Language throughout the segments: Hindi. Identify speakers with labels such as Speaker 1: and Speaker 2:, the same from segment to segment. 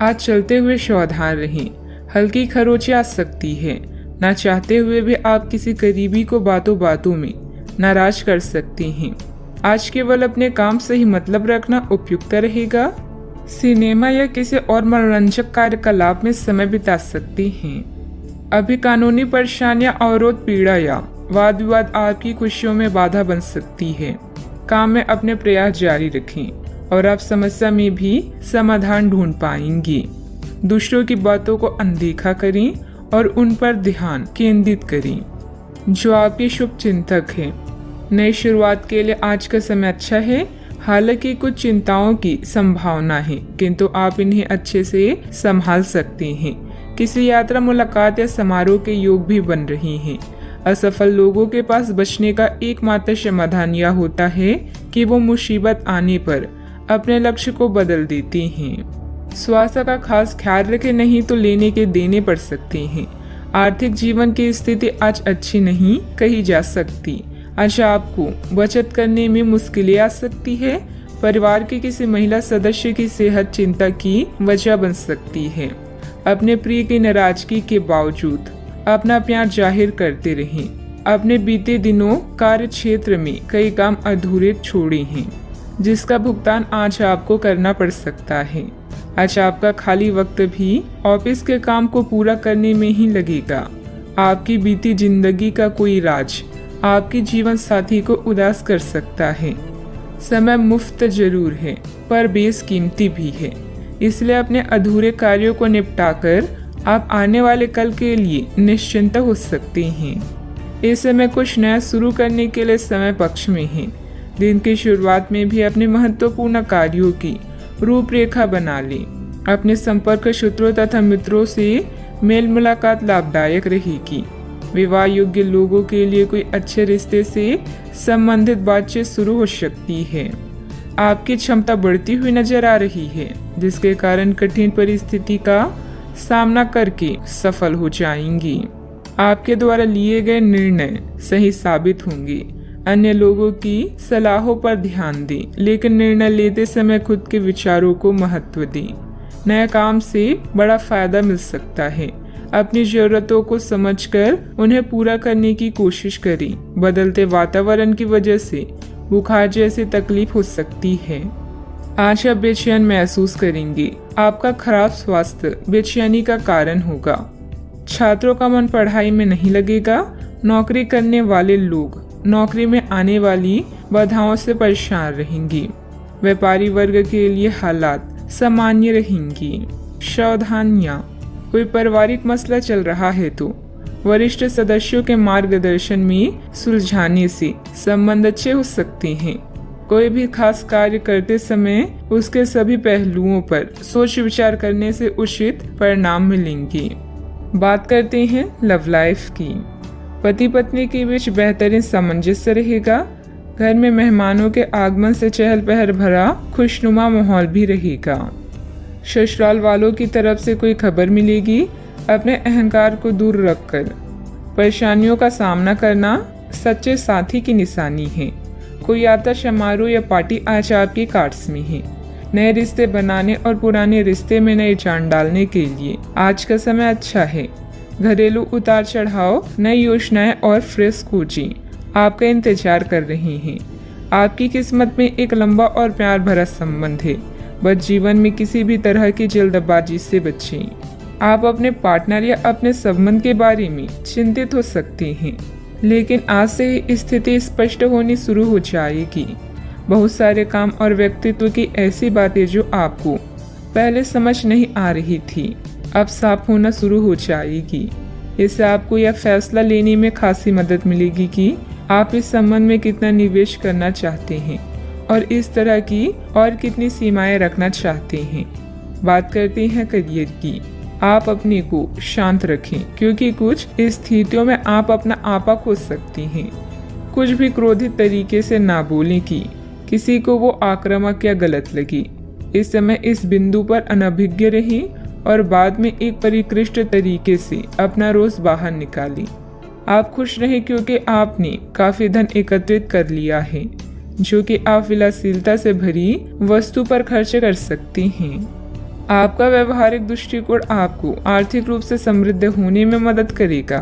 Speaker 1: आज चलते हुए सावधान रहें, हल्की खरोंच आ सकती है। ना चाहते हुए भी आप किसी करीबी को बातों बातों में नाराज कर सकते हैं। आज केवल अपने काम से ही मतलब रखना उपयुक्त रहेगा। सिनेमा या किसी और मनोरंजक कार्यकलाप में समय बिता सकते हैं। अभी कानूनी परेशानियां, अवरोध, पीड़ा या वाद विवाद आपकी खुशियों में बाधा बन सकती है। काम में अपने प्रयास जारी रखें और आप समस्या में भी समाधान ढूंढ पाएंगे। दूसरों की बातों को अनदेखा करें और उन पर ध्यान केंद्रित करें जो आपके शुभ चिंतक हैं। नई शुरुआत के लिए आज का समय अच्छा है। हालांकि कुछ चिंताओं की संभावना है, किंतु आप इन्हें अच्छे से संभाल सकते हैं। किसी यात्रा, मुलाकात या समारोह के योग भी बन रहे हैं। असफल लोगों के पास बचने का एकमात्र समाधान यह होता है कि वो मुसीबत आने पर अपने लक्ष्य को बदल देते हैं। स्वास्थ्य का खास ख्याल रखें, नहीं तो लेने के देने पड़ सकते हैं। आर्थिक जीवन की स्थिति आज अच्छी नहीं कही जा सकती। आज आपको बचत करने में मुश्किलें आ सकती है। परिवार की किसी महिला सदस्य की सेहत चिंता की वजह बन सकती है। अपने प्रिय की नाराजगी के बावजूद अपना प्यार जाहिर करते रहें। अपने बीते दिनों कार्य क्षेत्र में कई काम अधूरे छोड़े हैं, जिसका भुगतान आज आपको करना पड़ सकता है। आज आपका खाली वक्त भी ऑफिस के काम को पूरा करने में ही लगेगा। आपकी बीती जिंदगी का कोई राज आपके जीवन साथी को उदास कर सकता है। समय मुफ्त जरूर है, पर बेशकीमती भी है। इसलिए अपने अधूरे कार्यों को निपटाकर आप आने वाले कल के लिए निश्चिंत हो सकते हैं। इस समय कुछ नया शुरू करने के लिए समय पक्ष में है। दिन की शुरुआत में भी अपने महत्वपूर्ण कार्यों की रूपरेखा बना लें। अपने संपर्क सूत्रों तथा मित्रों से मेल मुलाकात लाभदायक रहेगी। विवाह योग्य लोगों के लिए कोई अच्छे रिश्ते से संबंधित बातचीत शुरू हो सकती है। आपकी क्षमता बढ़ती हुई नजर आ रही है, जिसके कारण कठिन परिस्थिति का सामना करके सफल हो जाएंगी। आपके द्वारा लिए गए निर्णय सही साबित होंगे। अन्य लोगों की सलाहों पर ध्यान दें, लेकिन निर्णय लेते समय खुद के विचारों को महत्व दें। नए काम से बड़ा फायदा मिल सकता है। अपनी जरूरतों को समझकर उन्हें पूरा करने की कोशिश करें। बदलते वातावरण की वजह से बुखार जैसी तकलीफ हो सकती है। आज आप बेचैन महसूस करेंगे। आपका खराब स्वास्थ्य बेचैनी का कारण होगा। छात्रों का मन पढ़ाई में नहीं लगेगा। नौकरी करने वाले लोग नौकरी में आने वाली बाधाओं से परेशान रहेंगे। व्यापारी वर्ग के लिए हालात सामान्य रहेंगी। सावधानियां, कोई पारिवारिक मसला चल रहा है तो वरिष्ठ सदस्यों के मार्गदर्शन में सुलझाने से संबंध अच्छे हो सकते हैं। कोई भी खास कार्य करते समय उसके सभी पहलुओं पर सोच विचार करने से उचित परिणाम मिलेंगे। बात करते हैं लव लाइफ की। पति पत्नी के बीच बेहतरीन सामंजस्य रहेगा। घर में मेहमानों के आगमन से चहल पहल भरा खुशनुमा माहौल भी रहेगा। ससुराल वालों की तरफ से कोई खबर मिलेगी। अपने अहंकार को दूर रखकर परेशानियों का सामना करना सच्चे साथी की निशानी है। कोई यात्रा, समारोह या पार्टी आज आपके कार्ड्स में है। नए रिश्ते बनाने और पुराने रिश्ते में नई जान डालने के लिए आज का समय अच्छा है। घरेलू उतार चढ़ाव, नई योजनाएं और फ्रेश कोचिंग आपका इंतजार कर रही हैं। आपकी किस्मत में एक लंबा और प्यार भरा संबंध है। बस जीवन में किसी भी तरह की जल्दबाजी से बचें। आप अपने पार्टनर या अपने संबंध के बारे में चिंतित हो सकते हैं, लेकिन आज से ही स्थिति स्पष्ट होनी शुरू हो जाएगी। बहुत सारे काम और व्यक्तित्व की ऐसी बातें जो आपको पहले समझ नहीं आ रही थी, अब साफ होना शुरू हो जाएगी। इससे आपको यह फैसला लेने में खासी मदद मिलेगी कि आप इस संबंध में कितना निवेश करना चाहते हैं और इस तरह की और कितनी सीमाएं रखना चाहते हैं। बात करते हैं करियर की। आप अपने को शांत रखें, क्योंकि कुछ स्थितियों में आप अपना आपा खो सकती हैं। कुछ भी क्रोधित तरीके से ना बोलें कि किसी को वो आक्रामक या गलत लगे। इस समय इस बिंदु पर अनभिज्ञ रहें और बाद में एक परिष्कृत तरीके से अपना रोज बाहर निकालें। आप खुश रहें क्योंकि आपने काफी धन एकत्रित कर लिया है, जो कि आप विलासिता से भरी वस्तु पर खर्च कर सकती हैं। आपका व्यवहारिक दृष्टिकोण आपको आर्थिक रूप से समृद्ध होने में मदद करेगा।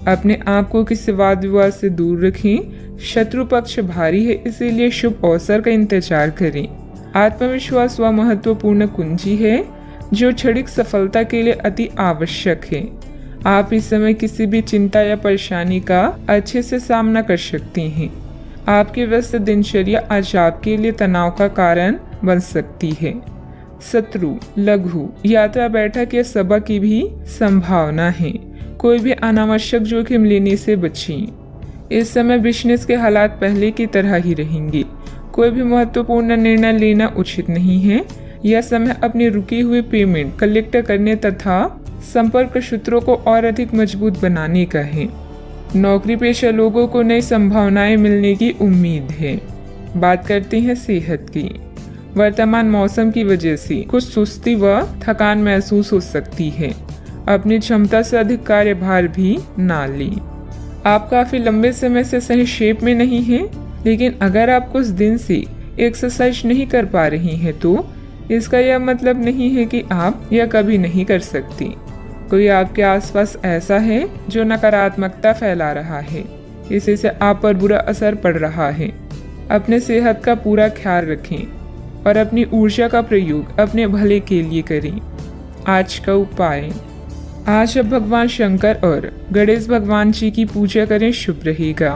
Speaker 1: अपने आप को किसी वाद विवाद से दूर रखें। शत्रु पक्ष भारी है, इसीलिए शुभ अवसर का इंतजार करें। आत्मविश्वास वह महत्वपूर्ण कुंजी है जो क्षणिक सफलता के लिए अति आवश्यक है। आप इस समय किसी भी चिंता या परेशानी का अच्छे से सामना कर सकते हैं। आपकी व्यस्त दिनचर्या आज आपके लिए तनाव का कारण बन सकती है। शत्रु, लघु यात्रा, बैठक या सभा की भी संभावना है। कोई भी अनावश्यक जोखिम लेने से बचें। इस समय बिजनेस के हालात पहले की तरह ही रहेंगे। कोई भी महत्वपूर्ण निर्णय लेना उचित नहीं है। यह समय अपनी रुकी हुई पेमेंट कलेक्ट करने तथा संपर्क सूत्रों को और अधिक मजबूत बनाने का है। नौकरी पेशा लोगों को नई संभावनाएं मिलने की उम्मीद है। बात करते हैं सेहत की। वर्तमान मौसम की वजह से कुछ सुस्ती व थकान महसूस हो सकती है। अपनी क्षमता से अधिक कार्यभार भी ना लें। आप काफी लंबे समय से सही शेप में नहीं हैं, लेकिन अगर आप कुछ दिन से एक्सरसाइज नहीं कर पा रही हैं तो इसका यह मतलब नहीं है कि आप यह कभी नहीं कर सकती। कोई आपके आसपास ऐसा है जो नकारात्मकता फैला रहा है, इसी से आप पर बुरा असर पड़ रहा है। अपने सेहत का पूरा ख्याल रखें और अपनी ऊर्जा का प्रयोग अपने भले के लिए करें। आज का उपाय, आज आप भगवान शंकर और गणेश भगवान जी की पूजा करें, शुभ रहेगा।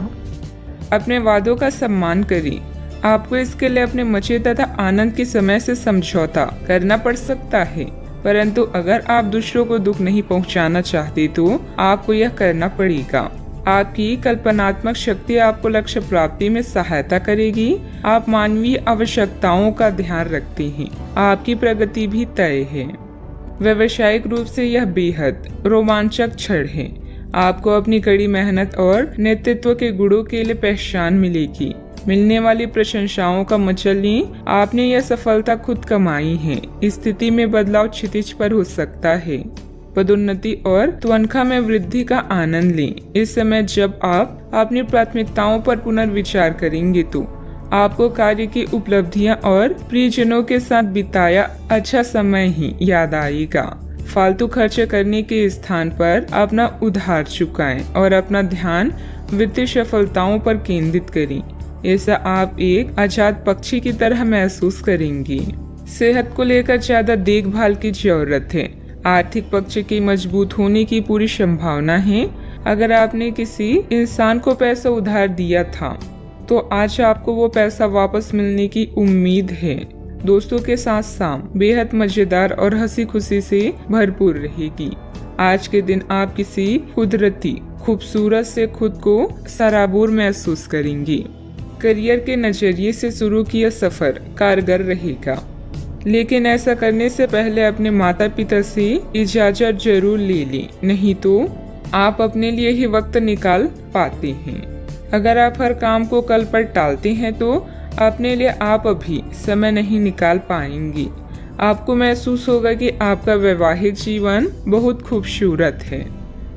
Speaker 1: अपने वादों का सम्मान करें। आपको इसके लिए अपने मजे तथा आनंद के समय से समझौता करना पड़ सकता है, परंतु अगर आप दूसरों को दुख नहीं पहुंचाना चाहते तो आपको यह करना पड़ेगा। आपकी कल्पनात्मक शक्ति आपको लक्ष्य प्राप्ति में सहायता करेगी। आप मानवीय आवश्यकताओं का ध्यान रखते हैं। आपकी प्रगति भी तय है। व्यावसायिक रूप से यह बेहद रोमांचक क्षण है। आपको अपनी कड़ी मेहनत और नेतृत्व के गुणों के लिए पहचान मिलेगी। मिलने वाली प्रशंसाओं का मजा लें। आपने यह सफलता खुद कमाई है। स्थिति में बदलाव क्षितिज पर हो सकता है। पदोन्नति और तनख्वाह में वृद्धि का आनंद लें। इस समय जब आप अपनी प्राथमिकताओं पर पुनर्विचार करेंगे तो आपको कार्य की उपलब्धियां और प्रियजनों के साथ बिताया अच्छा समय ही याद आएगा। फालतू खर्च करने के स्थान पर अपना उधार चुकाएं और अपना ध्यान वित्तीय सफलताओं पर केंद्रित करें। ऐसा आप एक आजाद पक्षी की तरह महसूस करेंगे। सेहत को लेकर ज्यादा देखभाल की जरूरत है। आर्थिक पक्ष के मजबूत होने की पूरी संभावना है। अगर आपने किसी इंसान को पैसा उधार दिया था तो आज आपको वो पैसा वापस मिलने की उम्मीद है। दोस्तों के साथ शाम बेहद मजेदार और हंसी खुशी से भरपूर रहेगी। आज के दिन आप किसी कुदरती खूबसूरत से खुद को सराबोर महसूस करेंगे। करियर के नजरिए से शुरू किया सफर कारगर रहेगा, लेकिन ऐसा करने से पहले अपने माता पिता से इजाजत जरूर ले लें, नहीं तो आप अपने लिए ही वक्त निकाल पाते हैं। अगर आप हर काम को कल पर टालते हैं तो अपने लिए आप अभी समय नहीं निकाल पाएंगे। आपको महसूस होगा कि आपका वैवाहिक जीवन बहुत खूबसूरत है।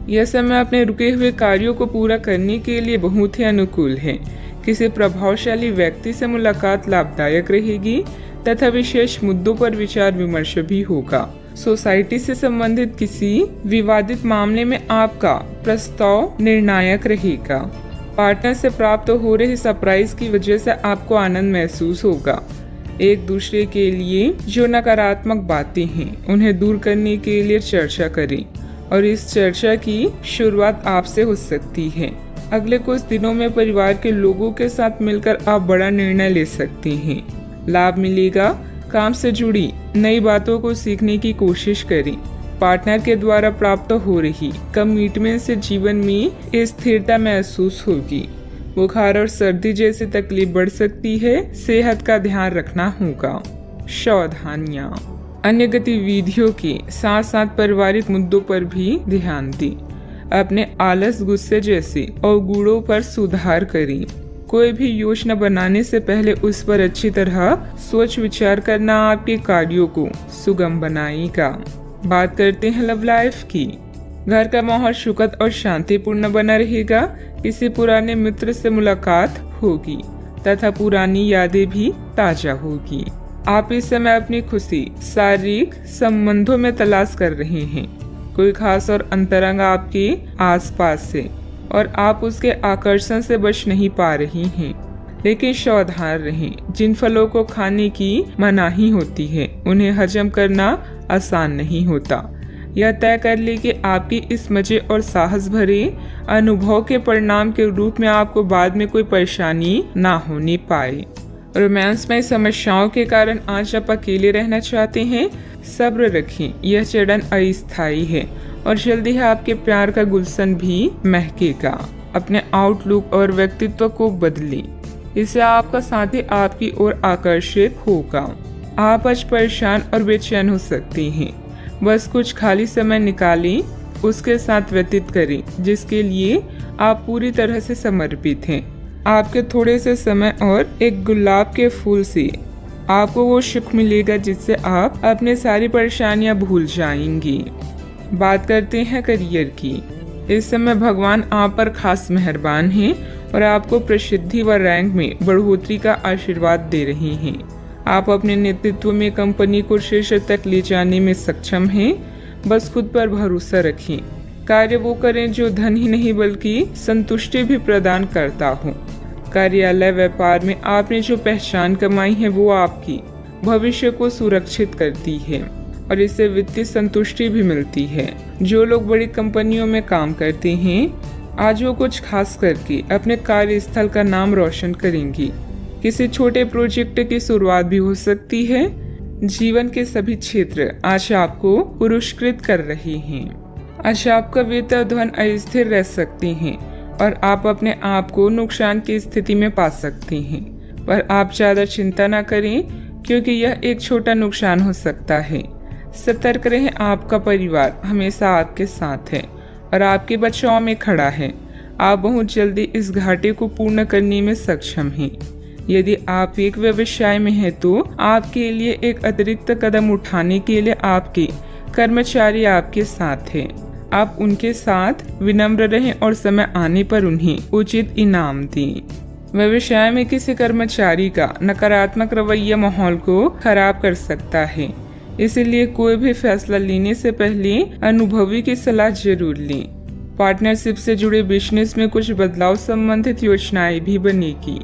Speaker 1: यह समय अपने रुके हुए कार्यों को पूरा करने के लिए बहुत ही अनुकूल है। किसी प्रभावशाली व्यक्ति से मुलाकात लाभदायक रहेगी तथा विशेष मुद्दों पर विचार विमर्श भी होगा। सोसाइटी से संबंधित किसी विवादित मामले में आपका प्रस्ताव निर्णायक रहेगा। पार्टनर से प्राप्त हो रही सरप्राइज की वजह से आपको आनंद महसूस होगा। एक दूसरे के लिए जो नकारात्मक बातें हैं उन्हें दूर करने के लिए चर्चा करें और इस चर्चा की शुरुआत आपसे हो सकती है। अगले कुछ दिनों में परिवार के लोगों के साथ मिलकर आप बड़ा निर्णय ले सकते हैं। लाभ मिलेगा। काम से जुड़ी नई बातों को सीखने की कोशिश करें। पार्टनर के द्वारा प्राप्त हो रही कमिटमेंट से जीवन में स्थिरता महसूस होगी। बुखार और सर्दी जैसी तकलीफ बढ़ सकती है। सेहत का ध्यान रखना होगा। सावधानियां, अन्य गतिविधियों के साथ साथ पारिवारिक मुद्दों पर भी ध्यान दें। अपने आलस, गुस्से जैसे अवगुणों पर सुधार करें। कोई भी योजना बनाने से पहले उस पर अच्छी तरह सोच विचार करना आपके कार्यों को सुगम बनाएगा। बात करते हैं लव लाइफ की। घर का माहौल सुखद और शांतिपूर्ण बना रहेगा। किसी पुराने मित्र से मुलाकात होगी तथा पुरानी यादें भी ताजा होगी। आप इस समय अपनी खुशी शारीरिक संबंधों में तलाश कर रहे हैं। कोई खास और अंतरंग आपके आसपास है और आप उसके आकर्षण से बच नहीं पा रही हैं। लेकिन सावधान रहें, जिन फलों को खाने की मनाही होती है उन्हें हजम करना आसान नहीं होता। यह तय कर ले कि आपकी इस मजे और साहस भरे अनुभव के परिणाम के रूप में आपको बाद में कोई परेशानी ना होने पाए। रोमांस में समस्याओं के कारण आज आप अकेले रहना चाहते हैं, सब्र रखें, यह चरण अस्थायी है और जल्दी ही आपके प्यार का गुलशन भी महकेगा। अपने आउटलुक और व्यक्तित्व को बदलें, इससे आपका साथी आपकी ओर आकर्षित होगा। आप आज परेशान और बेचैन हो सकते हैं, बस कुछ खाली समय निकालें, उसके साथ व्यतीत करें जिसके लिए आप पूरी तरह से समर्पित हैं। आपके थोड़े से समय और एक गुलाब के फूल से आपको वो सुख मिलेगा जिससे आप अपने सारी परेशानियां भूल जाएंगी। बात करते हैं करियर की। इस समय भगवान आप पर खास मेहरबान हैं और आपको प्रसिद्धि व रैंक में बढ़ोतरी का आशीर्वाद दे रहे हैं। आप अपने नेतृत्व में कंपनी को शीर्ष तक ले जाने में सक्षम हैं। बस खुद पर भरोसा रखें। कार्य वो करें जो धन ही नहीं बल्कि संतुष्टि भी प्रदान करता हो। कार्यालय व्यापार में आपने जो पहचान कमाई है वो आपकी भविष्य को सुरक्षित करती है और इससे वित्तीय संतुष्टि भी मिलती है। जो लोग बड़ी कंपनियों में काम करते हैं आज वो कुछ खास करके अपने कार्यस्थल का नाम रोशन करेंगी। किसी छोटे प्रोजेक्ट की शुरुआत भी हो सकती है। जीवन के सभी क्षेत्र आज आपको पुरस्कृत कर रहे हैं। आज आपका वित्तीय धन अस्थिर रह सकते हैं और आप अपने आप को नुकसान की स्थिति में पा सकते हैं, पर आप ज्यादा चिंता न करें क्योंकि यह एक छोटा नुकसान हो सकता है। सतर्क रहें, आपका परिवार हमेशा आपके साथ है और आपके बचाव में खड़ा है। आप बहुत जल्दी इस घाटे को पूर्ण करने में सक्षम हैं। यदि आप एक व्यवसाय में हैं तो आपके लिए एक अतिरिक्त कदम उठाने के लिए आपके कर्मचारी आपके साथ हैं। आप उनके साथ विनम्र रहें और समय आने पर उन्हें उचित इनाम दें। व्यवसाय में किसी कर्मचारी का नकारात्मक रवैया माहौल को खराब कर सकता है, इसलिए कोई भी फैसला लेने से पहले अनुभवी की सलाह जरूर लें। पार्टनरशिप से जुड़े बिजनेस में कुछ बदलाव संबंधित योजनाएं भी बनेगी।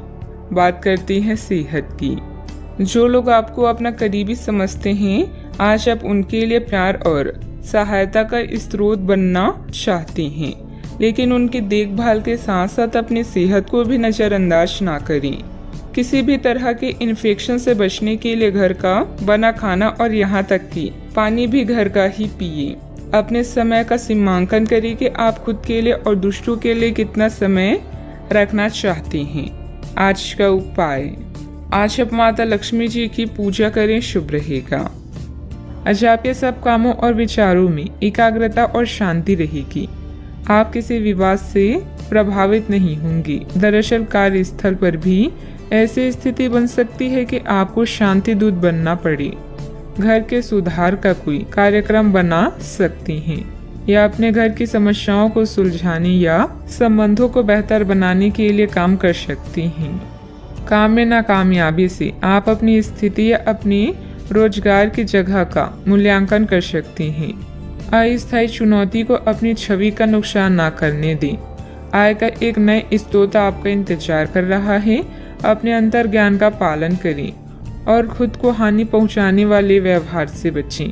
Speaker 1: बात करते हैं सेहत की। जो लोग आपको अपना करीबी समझते हैं आज आप उनके लिए प्यार और सहायता का स्रोत बनना चाहते हैं, लेकिन उनकी देखभाल के साथ साथ अपनी सेहत को भी नजरअंदाज ना करें। किसी भी तरह के इन्फेक्शन से बचने के लिए घर का बना खाना और यहाँ तक कि पानी भी घर का ही पिए। अपने समय का सीमांकन करें कि आप खुद के लिए और दूसरों के लिए कितना समय रखना चाहते हैं। आज का उपाय, आज आप माता लक्ष्मी जी की पूजा करें, शुभ रहेगा। आज आपके सब कामों और विचारों में एकाग्रता और शांति रहेगी। आप किसी विवाद से प्रभावित नहीं होंगी। दरअसल कार्यस्थल पर भी ऐसी स्थिति बन सकती है कि आपको शांति दूत बनना पड़े। घर के सुधार का कोई कार्यक्रम बना सकती हैं या अपने घर की समस्याओं को सुलझाने या संबंधों को बेहतर बनाने के लिए काम कर सकती हैं। काम में नाकामयाबी से आप अपनी स्थिति या अपनी रोजगार की जगह का मूल्यांकन कर सकती हैं। अस्थायी चुनौती को अपनी छवि का नुकसान ना करने दें। आय का एक नए स्रोत आपका इंतजार कर रहा है। अपने अंतर ज्ञान का पालन करें और खुद को हानि पहुंचाने वाले व्यवहार से बचें।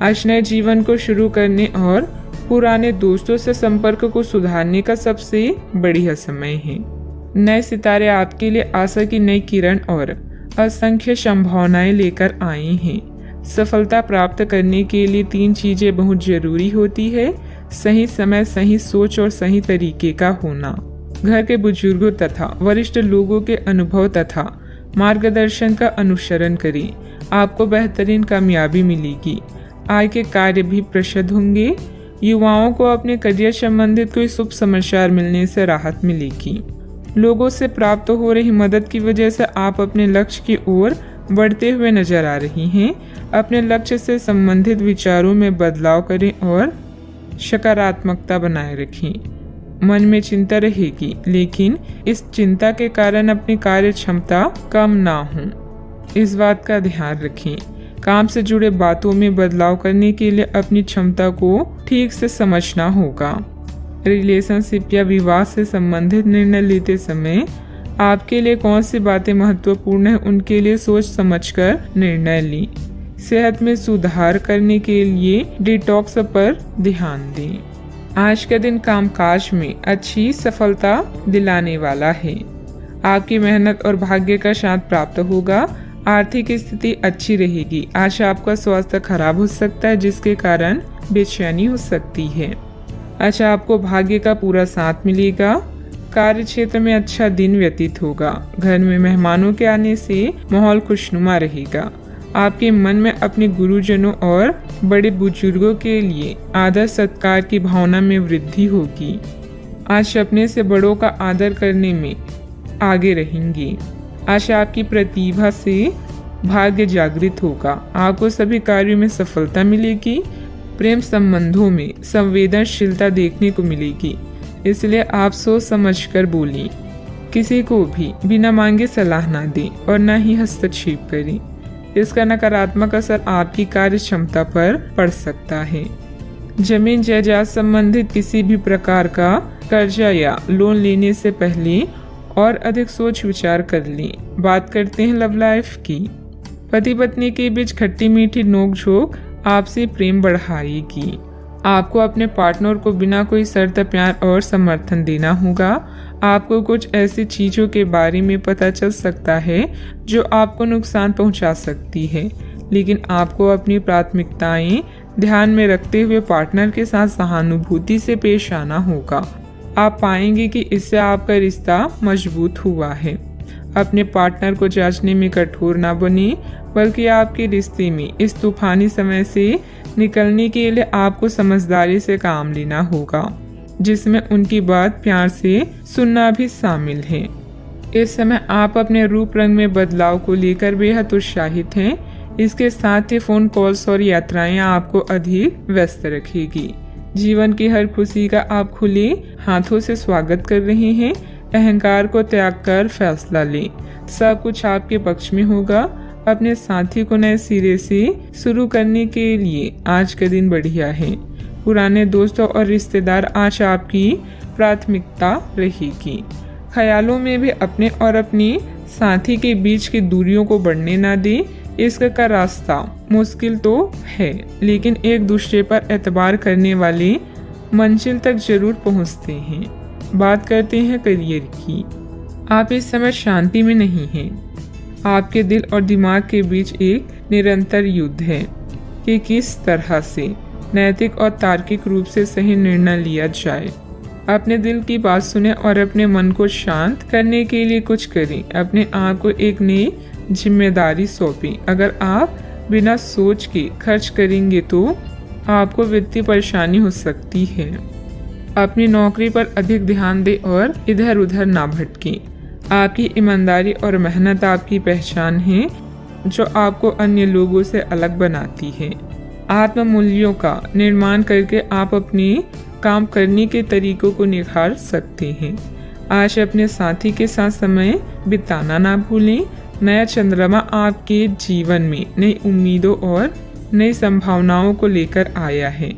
Speaker 1: आज नए जीवन को शुरू करने और पुराने दोस्तों से संपर्क को सुधारने का सबसे बढ़िया समय है। नए सितारे आपके लिए आशा की नई किरण और असंख्य संभावनाएं लेकर आए हैं। सफलता प्राप्त करने के लिए 3 चीजें बहुत जरूरी होती है: सही समय, सही सोच और सही तरीके का होना। घर के बुजुर्गों तथा वरिष्ठ लोगों के अनुभव तथा मार्गदर्शन का अनुसरण करें। आपको बेहतरीन कामयाबी मिलेगी। आय के कार्य भी प्रसिद्ध होंगे। युवाओं को अपने करियर संबंधित कोई शुभ समाचार मिलने से राहत मिलेगी। लोगों से प्राप्त हो रही मदद की वजह से आप अपने लक्ष्य की ओर बढ़ते हुए नजर आ रही हैं। अपने लक्ष्य से संबंधित विचारों में बदलाव करें और सकारात्मकता बनाए रखें। मन में चिंता रहेगी, लेकिन इस चिंता के कारण अपनी कार्य क्षमता कम ना हो। इस बात का ध्यान रखें। काम से जुड़े बातों में बदलाव करने के लिए अपनी क्षमता को ठीक से समझना होगा। रिलेशनशिप या विवाह से संबंधित निर्णय लेते समय आपके लिए कौन सी बातें महत्वपूर्ण हैं, उनके लिए सोच समझकर निर्णय लें। सेहत में सुधार करने के लिए डिटॉक्स पर ध्यान दें। आज का दिन कामकाज में अच्छी सफलता दिलाने वाला है। आपकी मेहनत और भाग्य का साथ प्राप्त होगा। आर्थिक स्थिति अच्छी रहेगी। आज आपका स्वास्थ्य खराब हो सकता है, जिसके कारण बेचैनी हो सकती है। आज आपको भाग्य का पूरा साथ मिलेगा। कार्य क्षेत्र में अच्छा दिन व्यतीत होगा। घर में मेहमानों के आने से माहौल खुशनुमा रहेगा। आपके मन में अपने गुरुजनों और बड़े बुजुर्गों के लिए आदर सत्कार की भावना में वृद्धि होगी। आज अपने से बड़ों का आदर करने में आगे रहेंगे। आज आपकी प्रतिभा से भाग्य जागृत होगा। आपको सभी कार्यों में सफलता मिलेगी। प्रेम संबंधों में संवेदनशीलता देखने को मिलेगी, इसलिए आप सोच समझकर बोलें। किसी को भी बिना मांगे सलाह ना दें और न ही हस्तक्षेप करें। इसका नकारात्मक असर आपकी कार्य क्षमता पर पड़ सकता है। जमीन जायदाद संबंधित किसी भी प्रकार का कर्जा या लोन लेने से पहले और अधिक सोच विचार कर लें। बात करते हैं लव लाइफ की। पति पत्नी के बीच खट्टी मीठी नोकझोंक आपसी प्रेम बढ़ाएगी। आपको अपने पार्टनर को बिना कोई शर्त प्यार और समर्थन देना होगा। आपको कुछ ऐसी चीजों के बारे में पता चल सकता है जो आपको नुकसान पहुंचा सकती है, लेकिन आपको अपनी प्राथमिकताएं ध्यान में रखते हुए पार्टनर के साथ सहानुभूति से पेश आना होगा। आप पाएंगे कि इससे आपका रिश्ता मजबूत हुआ है। अपने पार्टनर को जांचने में कठोर ना बने, बल्कि आपके रिश्ते में इस तूफानी समय से निकलने के लिए आपको समझदारी से काम लेना होगा, जिसमें उनकी बात प्यार से सुनना भी शामिल है। इस समय आप अपने रूप रंग में बदलाव को लेकर बेहद उत्साहित हैं। इसके साथ ही फोन कॉल्स और यात्राएं आपको अधिक व्यस्त रखेगी। जीवन की हर खुशी का आप खुले हाथों से स्वागत कर रहे हैं। अहंकार को त्याग कर फैसला लें। सब कुछ आपके पक्ष में होगा। अपने साथी को नए सिरे से शुरू करने के लिए आज का दिन बढ़िया है। पुराने दोस्तों और रिश्तेदार आज आपकी प्राथमिकता रहेगी। ख्यालों में भी अपने और अपनी साथी के बीच की दूरियों को बढ़ने ना दें। इसका रास्ता मुश्किल तो है, लेकिन एक दूसरे पर एतबार करने वाले मंजिल तक जरूर पहुंचते हैं। बात करते हैं करियर की। आप इस समय शांति में नहीं हैं। आपके दिल और दिमाग के बीच एक निरंतर युद्ध है कि किस तरह से नैतिक और तार्किक रूप से सही निर्णय लिया जाए। अपने दिल की बात सुने और अपने मन को शांत करने के लिए कुछ करें। अपने आप को एक नई जिम्मेदारी सौंपें। अगर आप बिना सोच के खर्च करेंगे तो आपको वित्तीय परेशानी हो सकती है। अपनी नौकरी पर अधिक ध्यान दें और इधर उधर ना भटकें। आपकी ईमानदारी और मेहनत आपकी पहचान है, जो आपको अन्य लोगों से अलग बनाती है। आत्म मूल्यों का निर्माण करके आप अपने काम करने के तरीकों को निखार सकते हैं। आज अपने साथी के साथ समय बिताना ना भूलें। नया चंद्रमा आपके जीवन में नई उम्मीदों और नई संभावनाओं को लेकर आया है।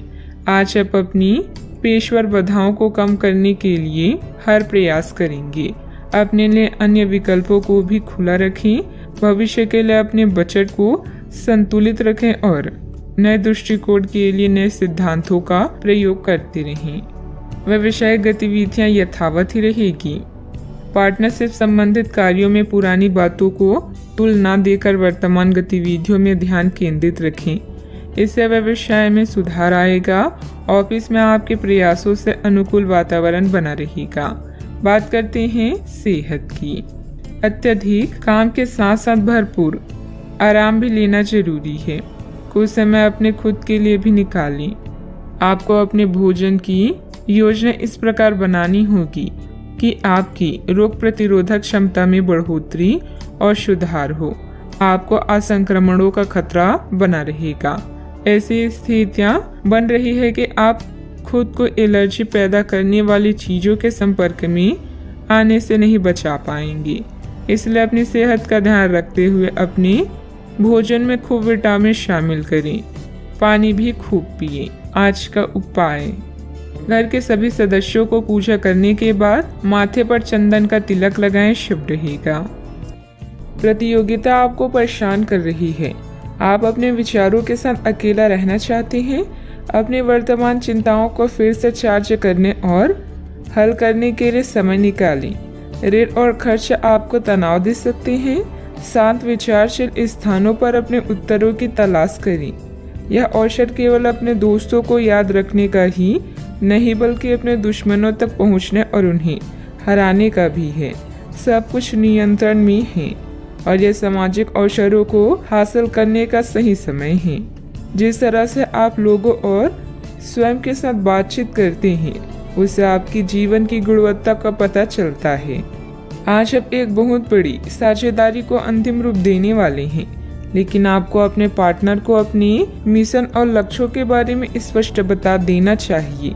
Speaker 1: आज आप अपनी पेशेवर बाधाओं को कम करने के लिए हर प्रयास करेंगे। अपने लिए अन्य विकल्पों को भी खुला रखें। भविष्य के लिए अपने बजट को संतुलित रखें और नए दृष्टिकोण के लिए नए सिद्धांतों का प्रयोग करते रहें। व्यवसायिक गतिविधियां यथावत ही रहेगी। पार्टनरशिप संबंधित कार्यों में पुरानी बातों को तुल ना देकर वर्तमान गतिविधियों में ध्यान केंद्रित रखें। इससे व्यवसाय में सुधार आएगा। ऑफिस में आपके प्रयासों से अनुकूल वातावरण बना रहेगा। बात करते हैं सेहत की। अत्यधिक काम के साथ साथ भरपूर आराम भी लेना जरूरी है। कुछ समय अपने खुद के लिए भी निकालें। आपको अपने भोजन की योजना इस प्रकार बनानी होगी कि आपकी रोग प्रतिरोधक क्षमता में बढ़ोतरी और सुधार हो। आपको असंक्रमणों का खतरा बना रहेगा। ऐसी स्थितियां बन रही है कि आप खुद को एलर्जी पैदा करने वाली चीजों के संपर्क में आने से नहीं बचा पाएंगे। इसलिए अपनी सेहत का ध्यान रखते हुए अपने भोजन में खूब विटामिन शामिल करें। पानी भी खूब पिए। आज का उपाय, घर के सभी सदस्यों को पूजा करने के बाद माथे पर चंदन का तिलक लगाएं, शुभ रहेगा। प्रतियोगिता आपको परेशान कर रही है। आप अपने विचारों के साथ अकेला रहना चाहते हैं। अपनी वर्तमान चिंताओं को फिर से चार्ज करने और हल करने के लिए समय निकालें। ऋण और खर्च आपको तनाव दे सकते हैं। शांत विचारशील स्थानों पर अपने उत्तरों की तलाश करें। यह अवसर केवल अपने दोस्तों को याद रखने का ही नहीं बल्कि अपने दुश्मनों तक पहुंचने और उन्हें हराने का भी है। सब कुछ नियंत्रण में है और यह सामाजिक अवसरों को हासिल करने का सही समय है। जिस तरह से आप लोगों और स्वयं के साथ बातचीत करते हैं उससे आपकी जीवन की गुणवत्ता का पता चलता है। आज आप एक बहुत बड़ी साझेदारी को अंतिम रूप देने वाले हैं, लेकिन आपको अपने पार्टनर को अपने मिशन और लक्ष्यों के बारे में स्पष्ट बता देना चाहिए।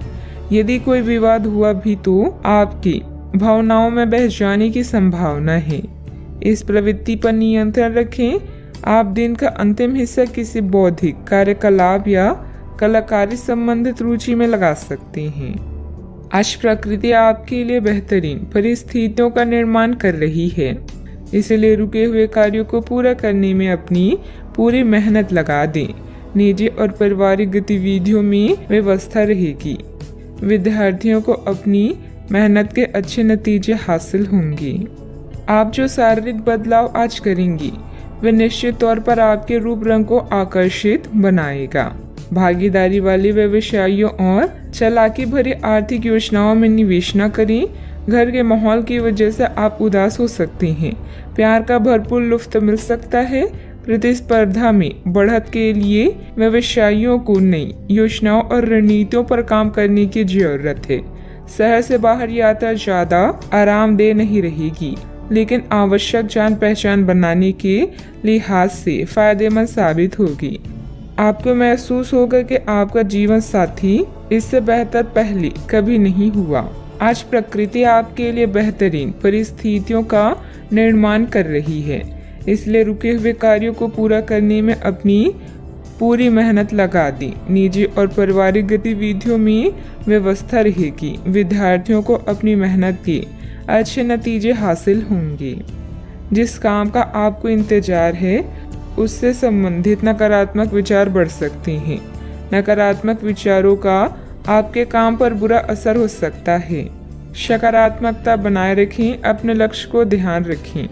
Speaker 1: यदि कोई विवाद हुआ भी तो आपकी भावनाओं में बह जाने की संभावना है। इस प्रवृत्ति पर नियंत्रण रखें। आप दिन का अंतिम हिस्सा किसी बौद्धिक कार्यकलाप या कलाकारी संबंधित रुचि में लगा सकते हैं। आज प्रकृति आपके लिए बेहतरीन परिस्थितियों का निर्माण कर रही है, इसलिए रुके हुए कार्यों को पूरा करने में अपनी पूरी मेहनत लगा दें। निजी और पारिवारिक गतिविधियों में व्यवस्था रहेगी। विद्यार्थियों को अपनी मेहनत के अच्छे नतीजे हासिल होंगे। आप जो शारीरिक बदलाव आज करेंगी वे निश्चित तौर पर आपके रूप रंग को आकर्षित बनाएगा। भागीदारी वाले व्यवसायियों और चालाकी भरी आर्थिक योजनाओं में निवेश न करें। घर के माहौल की वजह से आप उदास हो सकते हैं। प्यार का भरपूर लुत्फ मिल सकता है। प्रतिस्पर्धा में बढ़त के लिए व्यवसायियों को नई योजनाओं और रणनीतियों पर काम करने की जरूरत है। शहर से बाहर यात्रा ज्यादा आरामदेह नहीं रहेगी, लेकिन आवश्यक जान पहचान बनाने के लिहाज से फायदेमंद साबित होगी। आपको महसूस होगा कि आपका जीवन साथी इससे बेहतर पहले कभी नहीं हुआ। आज प्रकृति आपके लिए बेहतरीन परिस्थितियों का निर्माण कर रही है, इसलिए रुके हुए कार्यों को पूरा करने में अपनी पूरी मेहनत लगा दी। निजी और पारिवारिक गतिविधियों में व्यवस्था रहेगी। विद्यार्थियों को अपनी मेहनत के अच्छे नतीजे हासिल होंगे। जिस काम का आपको इंतजार है उससे संबंधित नकारात्मक विचार बढ़ सकते हैं। नकारात्मक विचारों का आपके काम पर बुरा असर हो सकता है। सकारात्मकता बनाए रखें। अपने लक्ष्य को ध्यान रखें।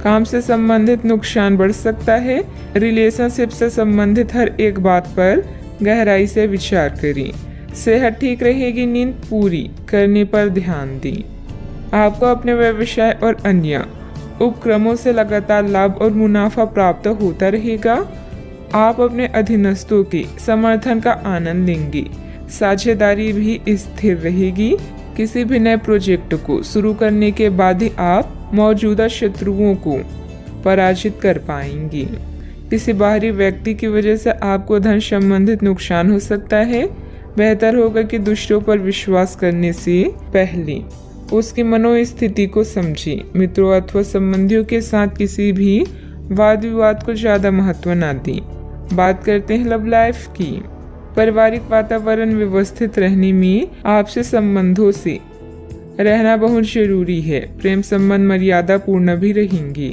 Speaker 1: काम से संबंधित नुकसान बढ़ सकता है। रिलेशनशिप से संबंधित हर एक बात पर गहराई से विचार करें। सेहत ठीक रहेगी। नींद पूरी करने पर ध्यान दें। आपको अपने व्यवसाय और अन्य उपक्रमों से लगातार लाभ और मुनाफा प्राप्त होता रहेगा। आप अपने अधीनस्थों के समर्थन का आनंद लेंगे। साझेदारी भी स्थिर रहेगी। किसी भी नए प्रोजेक्ट को शुरू करने के बाद ही आप मौजूदा शत्रुओं को पराजित कर पाएंगे। किसी बाहरी व्यक्ति की वजह से आपको धन संबंधित नुकसान हो सकता है। बेहतर होगा कि दूसरों पर विश्वास करने से पहले उसकी मनोस्थिति को समझें। मित्रों अथवा संबंधियों के साथ किसी भी वाद विवाद को ज्यादा महत्व न दें। बात करते हैं लव लाइफ की। पारिवारिक वातावरण व्यवस्थित रहने में आपसे संबंधों से रहना बहुत जरूरी है। प्रेम संबंध मर्यादा पूर्ण भी रहेंगी।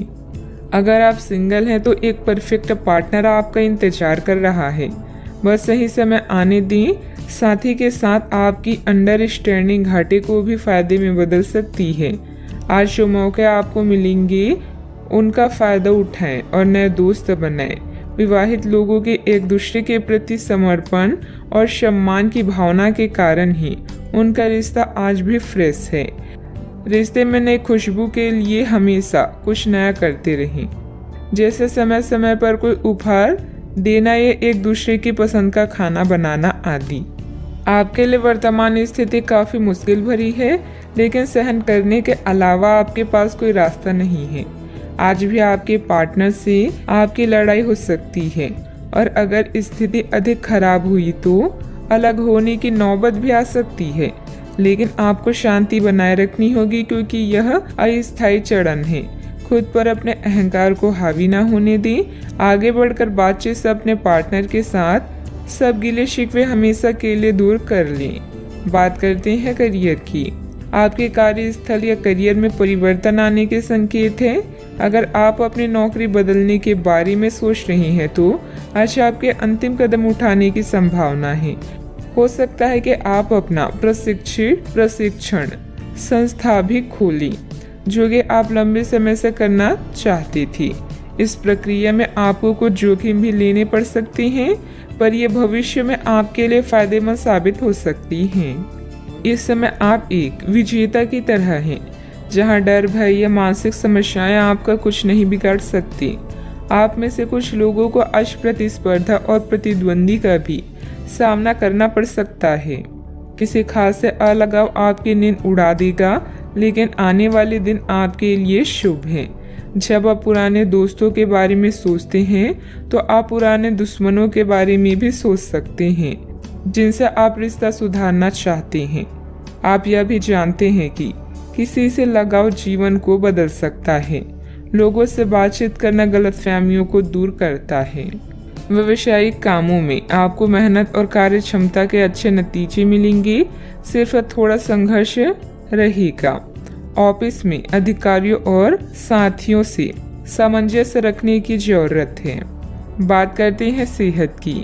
Speaker 1: अगर आप सिंगल हैं तो एक परफेक्ट पार्टनर आपका इंतजार कर रहा है। बस सही समय आने दें। साथी के साथ आपकी अंडरस्टैंडिंग घाटे को भी फायदे में बदल सकती है। आज जो मौके आपको मिलेंगे उनका फायदा उठाएं और नए दोस्त बनाएं। विवाहित लोगों के एक दूसरे के प्रति समर्पण और सम्मान की भावना के कारण ही उनका रिश्ता आज भी फ्रेश है। रिश्ते में नई खुशबू के लिए हमेशा कुछ नया करते रहें, जैसे समय समय पर कोई उपहार देना या एक दूसरे की पसंद का खाना बनाना आदि। आपके लिए वर्तमान स्थिति काफी मुश्किल भरी है, लेकिन सहन करने के अलावा आपके पास कोई रास्ता नहीं है। आज भी आपके पार्टनर से आपकी लड़ाई हो सकती है और अगर स्थिति अधिक खराब हुई तो अलग होने की नौबत भी आ सकती है। लेकिन आपको शांति बनाए रखनी होगी क्योंकि यह अस्थायी चरण है। खुद पर अपने अहंकार को हावी ना होने दें। आगे बढ़कर बातचीत से अपने पार्टनर के साथ सब गिले शिकवे हमेशा के लिए दूर कर लें। बात करते हैं करियर की। आपके कार्यस्थल या करियर में परिवर्तन आने के संकेत हैं। अगर आप अपनी नौकरी बदलने के बारे में सोच रहे हैं तो आज आपके अंतिम कदम उठाने की संभावना है। हो सकता है कि आप अपना प्रशिक्षण संस्था भी खोलें, जो कि आप लंबे समय से करना चाहते थे। इस प्रक्रिया में आपको कुछ जोखिम भी लेने पड़ सकते हैं, पर यह भविष्य में आपके लिए फायदेमंद साबित हो सकती हैं। इस समय आप एक विजेता की तरह हैं, जहां डर, भय या मानसिक समस्याएं आपका कुछ नहीं बिगाड़ सकती। आप में से कुछ लोगों को आज प्रतिस्पर्धा और प्रतिद्वंदी का भी सामना करना पड़ सकता है। किसी खास से अलगाव आपकी नींद उड़ा देगा, लेकिन आने वाले दिन आपके लिए शुभ हैं। जब आप पुराने दोस्तों के बारे में सोचते हैं तो आप पुराने दुश्मनों के बारे में भी सोच सकते हैं, जिनसे आप रिश्ता सुधारना चाहते हैं। आप यह भी जानते हैं कि किसी से लगाव जीवन को बदल सकता है। लोगों से बातचीत करना गलतफहमियों को दूर करता है। व्यावसायिक कामों में आपको मेहनत और कार्य क्षमता के अच्छे नतीजे मिलेंगे, सिर्फ थोड़ा संघर्ष रहेगा। ऑफिस में अधिकारियों और साथियों से सामंजस्य रखने की जरूरत है। बात करते हैं सेहत की।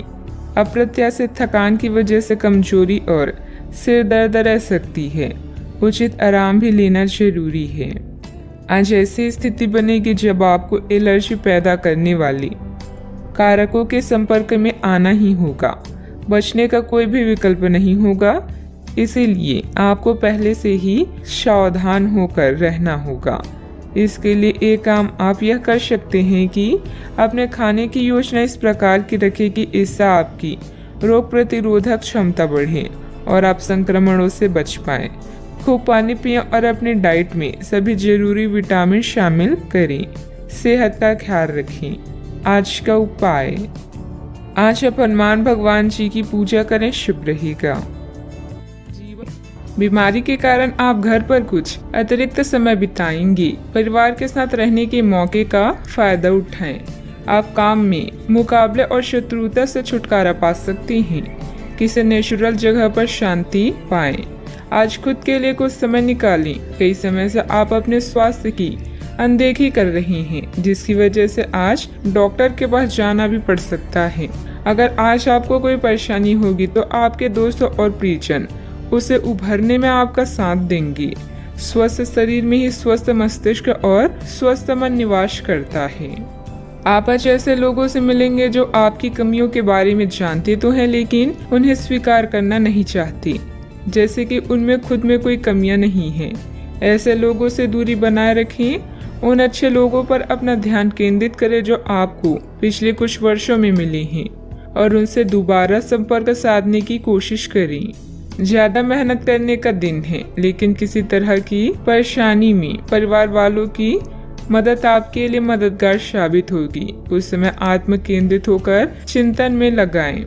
Speaker 1: अप्रत्याशित थकान की वजह से कमजोरी और सिर दर्द रह सकती है। उचित आराम भी लेना जरूरी है। आज ऐसी स्थिति बनेगी जब आपको एलर्जी पैदा करने वाली कारकों के संपर्क में आना ही होगा। बचने का कोई भी विकल्प नहीं होगा, इसीलिए आपको पहले से ही सावधान होकर रहना होगा। इसके लिए एक काम आप यह कर सकते हैं कि अपने खाने की योजना इस प्रकार की रखें कि इससे आपकी रोग प्रतिरोधक क्षमता बढ़े और आप संक्रमणों से बच पाएं। खूब पानी पिएं और अपनी डाइट में सभी जरूरी विटामिन शामिल करें। सेहत का ख्याल रखें। आज का उपाय, आज आप हनुमान भगवान जी की पूजा करें, शुभ रहेगा। बीमारी के कारण आप घर पर कुछ अतिरिक्त समय बिताएंगे। परिवार के साथ रहने के मौके का फायदा उठाएं। आप काम में मुकाबले और शत्रुता से छुटकारा पा सकते हैं। किसी नेचुरल जगह पर शांति पाएं। आज खुद के लिए कुछ समय निकालें। कई समय से आप अपने स्वास्थ्य की अनदेखी कर रहे हैं, जिसकी वजह से आज डॉक्टर के पास जाना भी पड़ सकता है। अगर आज आपको कोई परेशानी होगी तो आपके दोस्त और परिजन उसे उभरने में आपका साथ देंगे। स्वस्थ शरीर में ही स्वस्थ मस्तिष्क और स्वस्थ मन निवास करता है। आप आज ऐसे लोगों से मिलेंगे जो आपकी कमियों के बारे में जानते तो हैं, लेकिन उन्हें स्वीकार करना नहीं चाहते, जैसे कि उनमें खुद में कोई कमियां नहीं हैं। ऐसे लोगों से दूरी बनाए रखें। उन अच्छे लोगों पर अपना ध्यान केंद्रित करें जो आपको पिछले कुछ वर्षों में मिले हैं और उनसे दोबारा संपर्क साधने की कोशिश करें। ज्यादा मेहनत करने का दिन है, लेकिन किसी तरह की परेशानी में परिवार वालों की मदद आपके लिए मददगार साबित होगी। उस समय आत्म केंद्रित होकर चिंतन में लगाएं।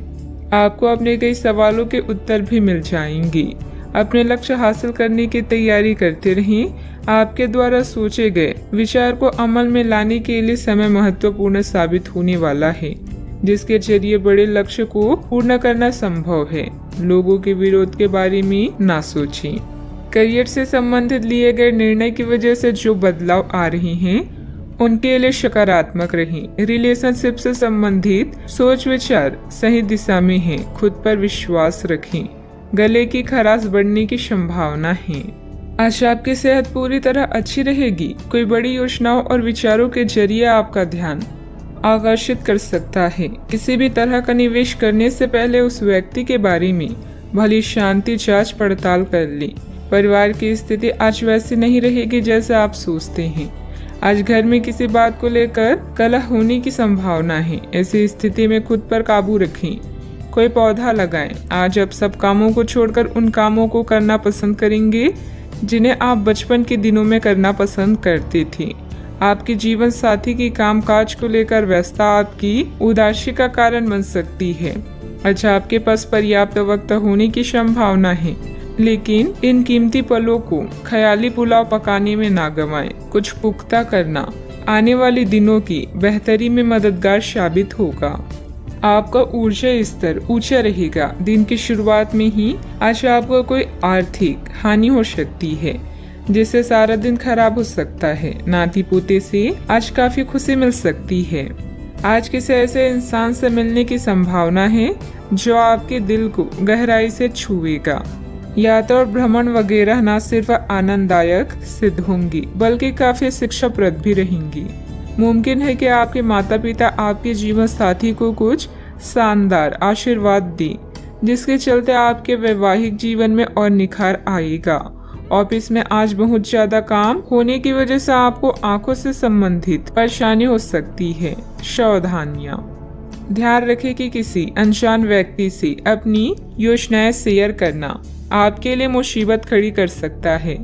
Speaker 1: आपको अपने कई सवालों के उत्तर भी मिल जाएंगे। अपने लक्ष्य हासिल करने की तैयारी करते रहें। आपके द्वारा सोचे गए विचार को अमल में लाने के लिए समय महत्वपूर्ण साबित होने वाला है, जिसके जरिए बड़े लक्ष्य को पूर्ण करना संभव है। लोगों के विरोध के बारे में ना सोचें। करियर से संबंधित लिए गए निर्णय की वजह से जो बदलाव आ रहे हैं उनके लिए सकारात्मक रहें। रिलेशनशिप से संबंधित सोच विचार सही दिशा में है। खुद पर विश्वास रखें। गले की खराश बढ़ने की संभावना है। आज आपकी सेहत पूरी तरह अच्छी रहेगी। कोई बड़ी योजनाओं और विचारों के जरिए आपका ध्यान आकर्षित कर सकता है। किसी भी तरह का निवेश करने से पहले उस व्यक्ति के बारे में भली शांति जांच पड़ताल कर लें। परिवार की स्थिति आज वैसी नहीं रहेगी जैसे आप सोचते हैं। आज घर में किसी बात को लेकर कलह होने की संभावना है। ऐसी स्थिति में खुद पर काबू रखें। कोई पौधा लगाएं। आज आप सब कामों को छोड़कर उन कामों को करना पसंद करेंगे जिन्हें आप बचपन के दिनों में करना पसंद करते थे। आपके जीवन साथी की कामकाज को लेकर व्यस्तता आपकी उदासी का कारण बन सकती है। अच्छा, आपके पास पर्याप्त वक्त होने की संभावना है, लेकिन इन कीमती पलों को ख्याली पुलाव पकाने में ना गंवाएं। कुछ पुख्ता करना आने वाले दिनों की बेहतरी में मददगार साबित होगा। आपका ऊर्जा स्तर ऊंचा रहेगा। दिन की शुरुआत में ही आज आपको कोई आर्थिक हानि हो सकती है, जिससे सारा दिन खराब हो सकता है। नाती पोते से आज काफी खुशी मिल सकती है। आज किसी ऐसे इंसान से मिलने की संभावना है जो आपके दिल को गहराई से छुएगा। यात्रा और भ्रमण वगैरह न सिर्फ आनंददायक सिद्ध होंगी बल्कि काफी शिक्षाप्रद भी रहेंगी। मुमकिन है कि आपके माता पिता आपके जीवन साथी को कुछ शानदार आशीर्वाद दें, जिसके चलते आपके वैवाहिक जीवन में और निखार आएगा। ऑफिस में आज बहुत ज्यादा काम होने की वजह से आपको आंखों से संबंधित परेशानी हो सकती है। सावधानियां, ध्यान रखें कि किसी अनजान व्यक्ति से अपनी योजनाएं शेयर करना आपके लिए मुसीबत खड़ी कर सकता है।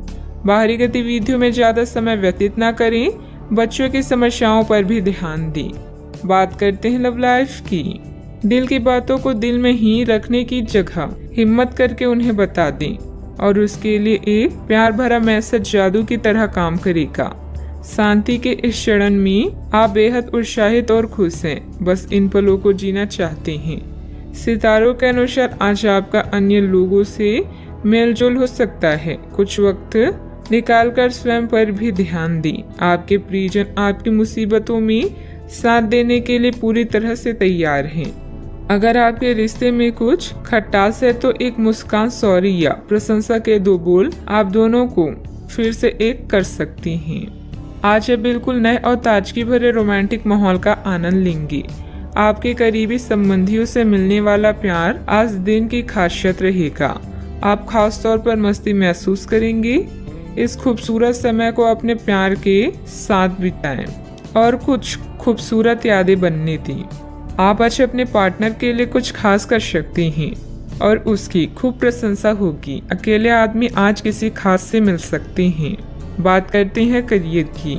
Speaker 1: बाहरी गतिविधियों में ज्यादा समय व्यतीत न करें। बच्चों की समस्याओं पर भी ध्यान दें। बात करते हैं लव लाइफ की। दिल की बातों को दिल में ही रखने की जगह हिम्मत करके उन्हें बता दें और उसके लिए एक प्यार भरा मैसेज जादू की तरह काम करेगा। शांति के इस क्षण में आप बेहद उत्साहित और खुश हैं, बस इन पलों को जीना चाहते हैं। सितारों के अनुसार आज आपका अन्य लोगों से मेलजोल हो सकता है। कुछ वक्त निकालकर स्वयं पर भी ध्यान दें। आपके प्रियजन आपकी मुसीबतों में साथ देने के लिए पूरी तरह से तैयार हैं। अगर आपके रिश्ते में कुछ खटास है तो एक मुस्कान, सॉरी या प्रशंसा के 2 बोल आप दोनों को फिर से एक कर सकती हैं। आज आप बिल्कुल नए और ताजगी भरे रोमांटिक माहौल का आनंद लेंगे। आपके करीबी संबंधियों से मिलने वाला प्यार आज दिन की खासियत रहेगा। आप खास तौर पर मस्ती महसूस करेंगे। इस खूबसूरत समय को अपने प्यार के साथ बिताएं और कुछ खूबसूरत यादें बनने दें। आप आज अपने पार्टनर के लिए कुछ खास कर सकते हैं और उसकी खूब प्रशंसा होगी। अकेले आदमी आज किसी खास से मिल सकते हैं। बात करते हैं करियर की।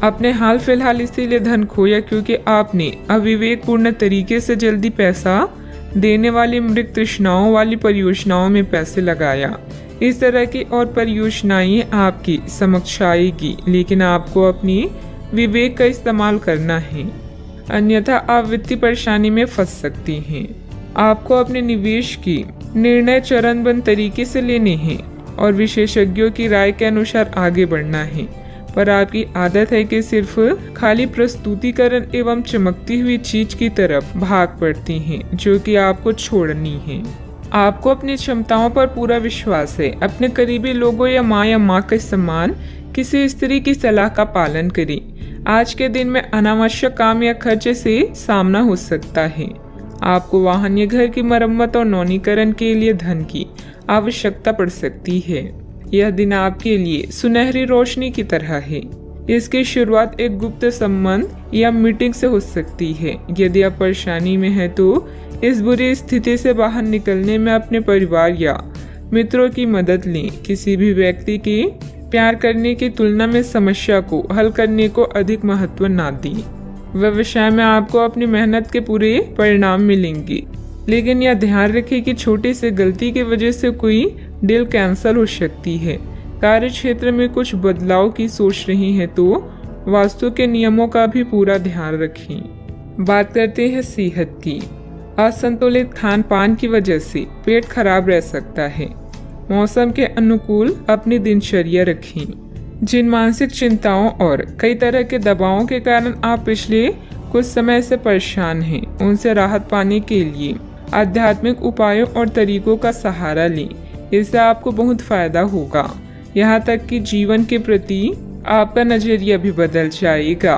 Speaker 1: अपने हाल फिलहाल इसीलिए धन खोया क्योंकि आपने अविवेकपूर्ण तरीके से जल्दी पैसा देने वाली मृग तृष्णाओं वाली परियोजनाओं में पैसे लगाया। इस तरह की और परियोजनाएं आपकी समक्ष आएगी, लेकिन आपको अपनी विवेक का इस्तेमाल करना है, अन्यथा आप वित्तीय परेशानी में फंस सकती हैं। आपको अपने निवेश की निर्णय चरणबद्ध तरीके से लेने हैं और विशेषज्ञों की राय के अनुसार आगे बढ़ना है, पर आपकी आदत है कि सिर्फ खाली प्रस्तुतिकरण एवं चमकती हुई चीज की तरफ भाग पड़ती हैं, जो कि आपको छोड़नी है। आपको अपनी क्षमताओं पर पूरा विश्वास है। अपने करीबी लोगों या माँ का सम्मान, किसी स्त्री की सलाह का पालन करें। आज के दिन में अनावश्यक काम या खर्चे से सामना हो सकता है। आपको वाहन या घर की मरम्मत और नवीनीकरण के लिए धन की आवश्यकता पड़ सकती है। यह दिन आपके लिए सुनहरी रोशनी की तरह है। इसकी शुरुआत एक गुप्त संबंध या मीटिंग से हो सकती है। यदि आप परेशानी में हैं तो इस बुरी स्थिति से बाहर निकलने में अपने परिवार या मित्रों की मदद लें। किसी भी व्यक्ति के प्यार करने की तुलना में समस्या को हल करने को अधिक महत्व ना दें। व्यवसाय में आपको अपनी मेहनत के पूरे परिणाम मिलेंगे, लेकिन यह ध्यान रखें कि छोटी सी गलती की वजह से कोई डील कैंसिल हो सकती है। कार्य क्षेत्र में कुछ बदलाव की सोच रही हैं तो वास्तु के नियमों का भी पूरा ध्यान रखें। बात करते हैं सेहत की। असंतुलित खान पान की वजह से पेट खराब रह सकता है। मौसम के अनुकूल अपनी दिनचर्या रखें। जिन मानसिक चिंताओं और कई तरह के दबावों के कारण आप पिछले कुछ समय से परेशान हैं, उनसे राहत पाने के लिए आध्यात्मिक उपायों और तरीकों का सहारा लें। इससे आपको बहुत फायदा होगा। यहाँ तक कि जीवन के प्रति आपका नजरिया भी बदल जाएगा।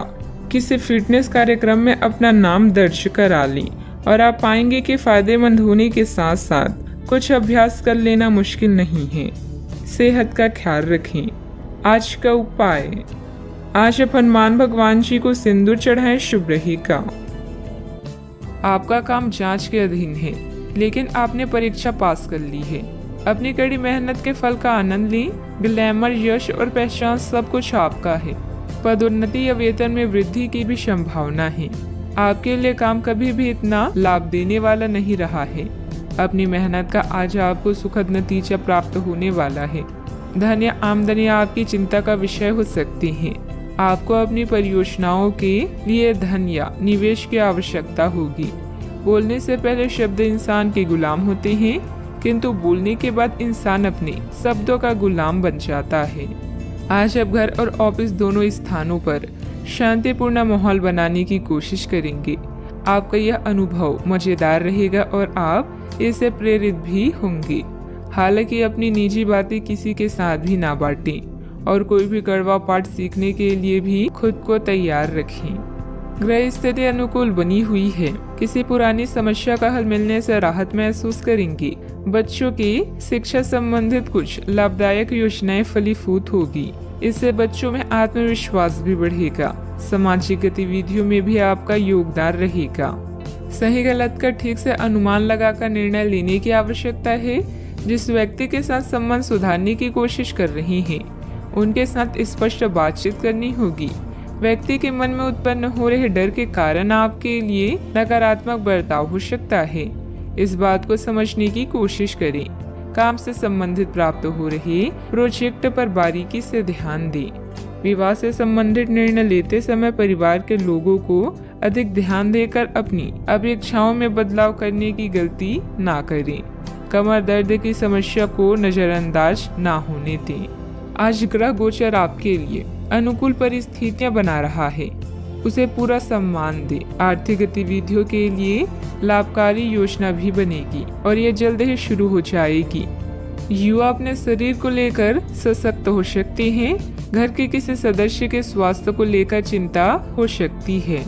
Speaker 1: किसी फिटनेस कार्यक्रम में अपना नाम दर्ज करा लें और आप पाएंगे कि फायदेमंद होने के साथ साथ कुछ अभ्यास कर लेना मुश्किल नहीं है। सेहत का ख्याल रखें। आज का उपाय, आज आप हनुमान भगवान जी को सिंदूर चढ़ाएं, शुभ रहेगा। आपका काम जांच के अधीन है, लेकिन आपने परीक्षा पास कर ली है। अपनी कड़ी मेहनत के फल का आनंद लें। ग्लैमर, यश और पहचान सब कुछ आपका है। पदोन्नति या वेतन में वृद्धि की भी संभावना है। आपके लिए काम कभी भी इतना लाभ देने वाला नहीं रहा है। अपनी मेहनत का आज आपको सुखद नतीजा प्राप्त होने वाला है। धन या आमदनी आपकी चिंता का विषय हो सकती है। आपको अपनी परियोजनाओं के लिए धन या निवेश की आवश्यकता होगी। बोलने से पहले शब्द इंसान के गुलाम होते हैं, किंतु बोलने के बाद इंसान अपने शब्दों का गुलाम बन जाता है। आज आप घर और ऑफिस दोनों स्थानों पर शांतिपूर्ण माहौल बनाने की कोशिश करेंगे। आपका यह अनुभव मजेदार रहेगा और आप इससे प्रेरित भी होंगे। हालांकि अपनी निजी बातें किसी के साथ भी ना बांटें और कोई भी कड़वा पाठ सीखने के लिए भी खुद को तैयार रखें। ग्रह स्थिति अनुकूल बनी हुई है। किसी पुरानी समस्या का हल मिलने से राहत महसूस करेंगे। बच्चों की शिक्षा संबंधित कुछ लाभदायक योजनाएं फलीभूत होगी। इससे बच्चों में आत्मविश्वास भी बढ़ेगा। सामाजिक गतिविधियों में भी आपका योगदान रहेगा। सही गलत का ठीक से अनुमान लगाकर निर्णय लेने की आवश्यकता है। जिस व्यक्ति के साथ संबंध सुधारने की कोशिश कर रहे हैं, उनके साथ स्पष्ट बातचीत करनी होगी। व्यक्ति के मन में उत्पन्न हो रहे डर के कारण आपके लिए नकारात्मक बर्ताव हो सकता है। इस बात को समझने की कोशिश करें। काम से संबंधित प्राप्त हो रहे प्रोजेक्ट पर बारीकी से ध्यान दें। विवाह से संबंधित निर्णय लेते समय परिवार के लोगों को अधिक ध्यान देकर अपनी अपेक्षाओं में बदलाव करने की गलती ना करें। कमर दर्द की समस्या को नजरअंदाज ना होने दें। आज ग्रह गोचर आपके लिए अनुकूल परिस्थितियां बना रहा है, उसे पूरा सम्मान दे। आर्थिक गतिविधियों के लिए लाभकारी योजना भी बनेगी और ये जल्द ही शुरू हो जाएगी। युवा अपने शरीर को लेकर सशक्त हो सकते हैं। घर के किसी सदस्य के स्वास्थ्य को लेकर चिंता हो सकती है।